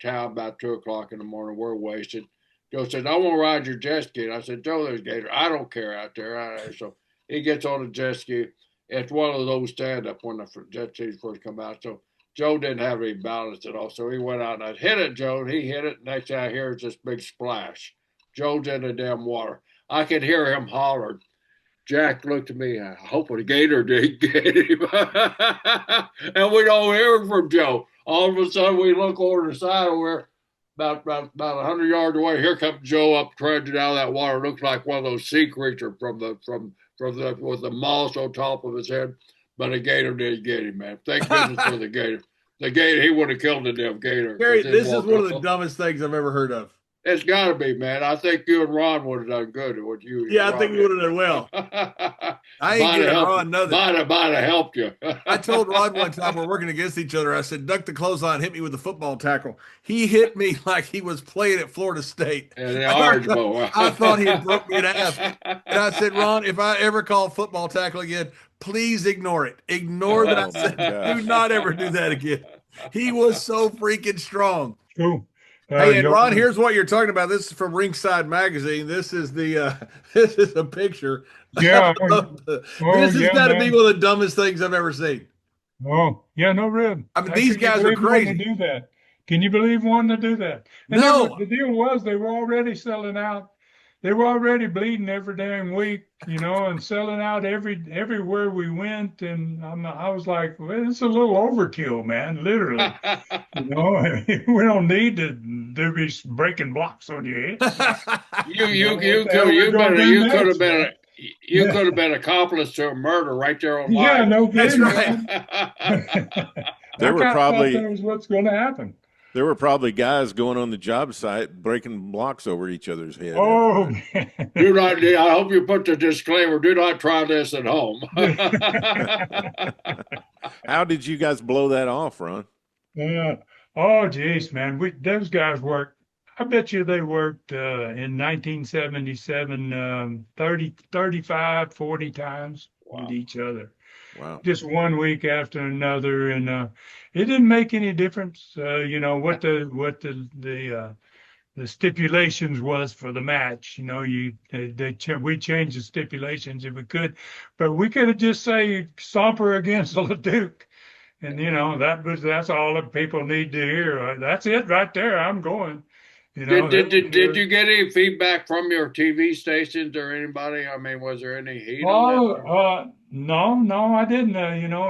town about 2 o'clock in the morning. We're wasted. Joe said, "I want to ride your jet ski." And I said, "Joe, there's gators. I don't care out there." So he gets on the jet ski. It's one of those stand up when the jet skis first come out. So Joe didn't have any balance at all, so he went out and I hit it, Joe, and he hit it. Next thing I hear is this big splash. Joe's in the damn water. I could hear him holler. Jack looked at me. I hope a gator didn't get him. And we don't hear from Joe. All of a sudden, we look over the side over about 100 yards away. Here comes Joe up, trudging out of that water. Looks like one of those sea creatures from the with the moss on top of his head. But a gator didn't get him, man. Thank goodness for the gator. The gator, he would have killed the damn gator.
Gary, this is one of the dumbest things I've ever heard of.
It's got to be, man. I think you and Ron would have done good with you.
Yeah, I think we would have done well. I ain't giving Ron nothing.
Might have helped you.
I told Ron one time we're working against each other. I said, "Duck the clothesline, hit me with the football tackle." He hit me like he was playing at Florida State.
And the Orange Bowl.
I thought he had broke me in half. And I said, "Ron, if I ever call football tackle again, please ignore it. Ignore that I said. Do not ever do that again." He was so freaking strong.
Cool.
Hey, and Ron, here's what you're talking about. This is from Ringside Magazine. This is this is a picture.
Yeah.
This has got to be one of the dumbest things I've ever seen.
Oh, yeah, no rib.
I mean, these guys are crazy.
To do that. Can you believe one to do that? And
no.
The deal was they were already selling out. They were already bleeding every damn week, and selling out everywhere we went. And I was like, well, it's a little overkill, man, literally. We don't need to be breaking blocks on your head.
You could have been accomplice to a murder right there on live.
Yeah, no kidding.
That's right.
There were probably
that was what's going to happen.
There were probably guys going on the job site breaking blocks over each other's head.
Oh,
I hope you put the disclaimer, do not try this at home.
How did you guys blow that off, Ron?
Oh, geez, man. Those guys worked. I bet you they worked in 1977 35, 40 times with each other.
Wow.
Just one week after another, and it didn't make any difference. What the stipulations was for the match. We changed the stipulations if we could, but we could have just say Stomper against Leduc, and that's all that people need to hear. That's it right there. I'm going.
Did you get any feedback from your TV stations or anybody? I mean, was there any heat on that?
No, I didn't.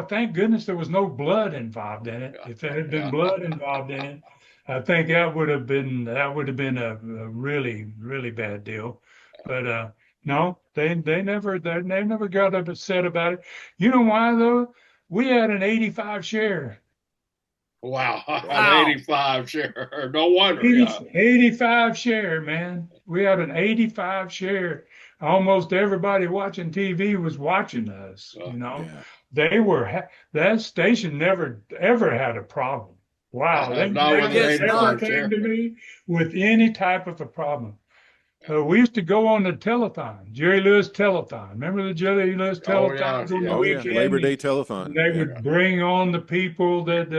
Thank goodness there was no blood involved in it. If there had been blood involved in it, I think that would have been a really, really bad deal. But no, they never got upset about it. You know why though? We had an 85 share.
Wow. 85 share. No wonder.
85 share, man. We had an 85 share. Almost everybody watching TV was watching us. That station never ever had a problem. Wow, they never came to me with any type of a problem. We used to go on the telethon, Jerry Lewis telethon. Remember the Jerry Lewis telethons on the weekend?
Labor Day telethon.
They would bring on the people that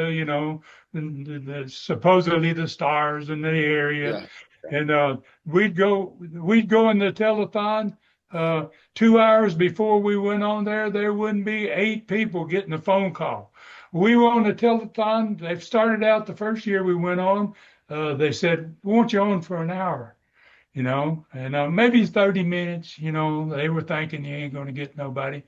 supposedly the stars in the area, and we'd go in the telethon. 2 hours before we went on there wouldn't be 8 people getting a phone call. We were on the telethon. They started out the first year we went on. They said, "We want you on for an hour." And maybe 30 minutes, they were thinking you ain't going to get nobody.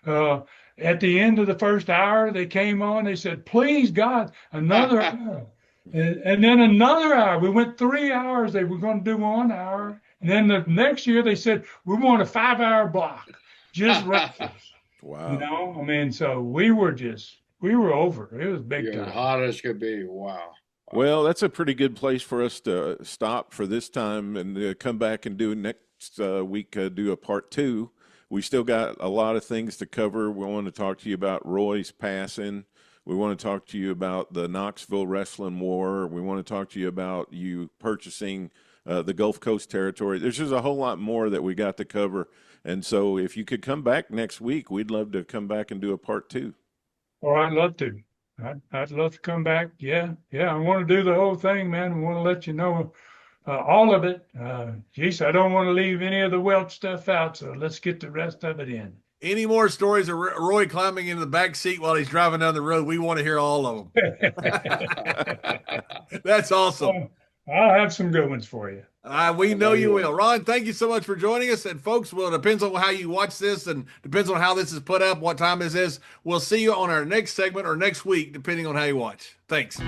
At the end of the first hour, they came on, they said, "Please, God, another hour." And then another hour. We went 3 hours. They were going to do 1 hour. And then the next year, they said, "We want a 5-hour block, just wrestlers."
Wow.
So we were over. It was big time.
Hot as could be. Wow.
Well, that's a pretty good place for us to stop for this time and come back and do next week, do a part 2. We still got a lot of things to cover. We want to talk to you about Roy's passing. We want to talk to you about the Knoxville Wrestling War. We want to talk to you about you purchasing the Gulf Coast territory. There's just a whole lot more that we got to cover. And so if you could come back next week, we'd love to come back and do a part 2.
Oh, I'd love to. I'd love to come back. Yeah. I want to do the whole thing, man. I want to let you know all of it. Geez, I don't want to leave any of the Welch stuff out, so let's get the rest of it in.
Any more stories of Roy climbing into the back seat while he's driving down the road? We want to hear all of them. That's awesome.
I'll have some good ones for you.
We know you will. Ron, thank you so much for joining us. And folks, well, it depends on how you watch this and depends on how this is put up, what time this is. We'll see you on our next segment or next week, depending on how you watch. Thanks.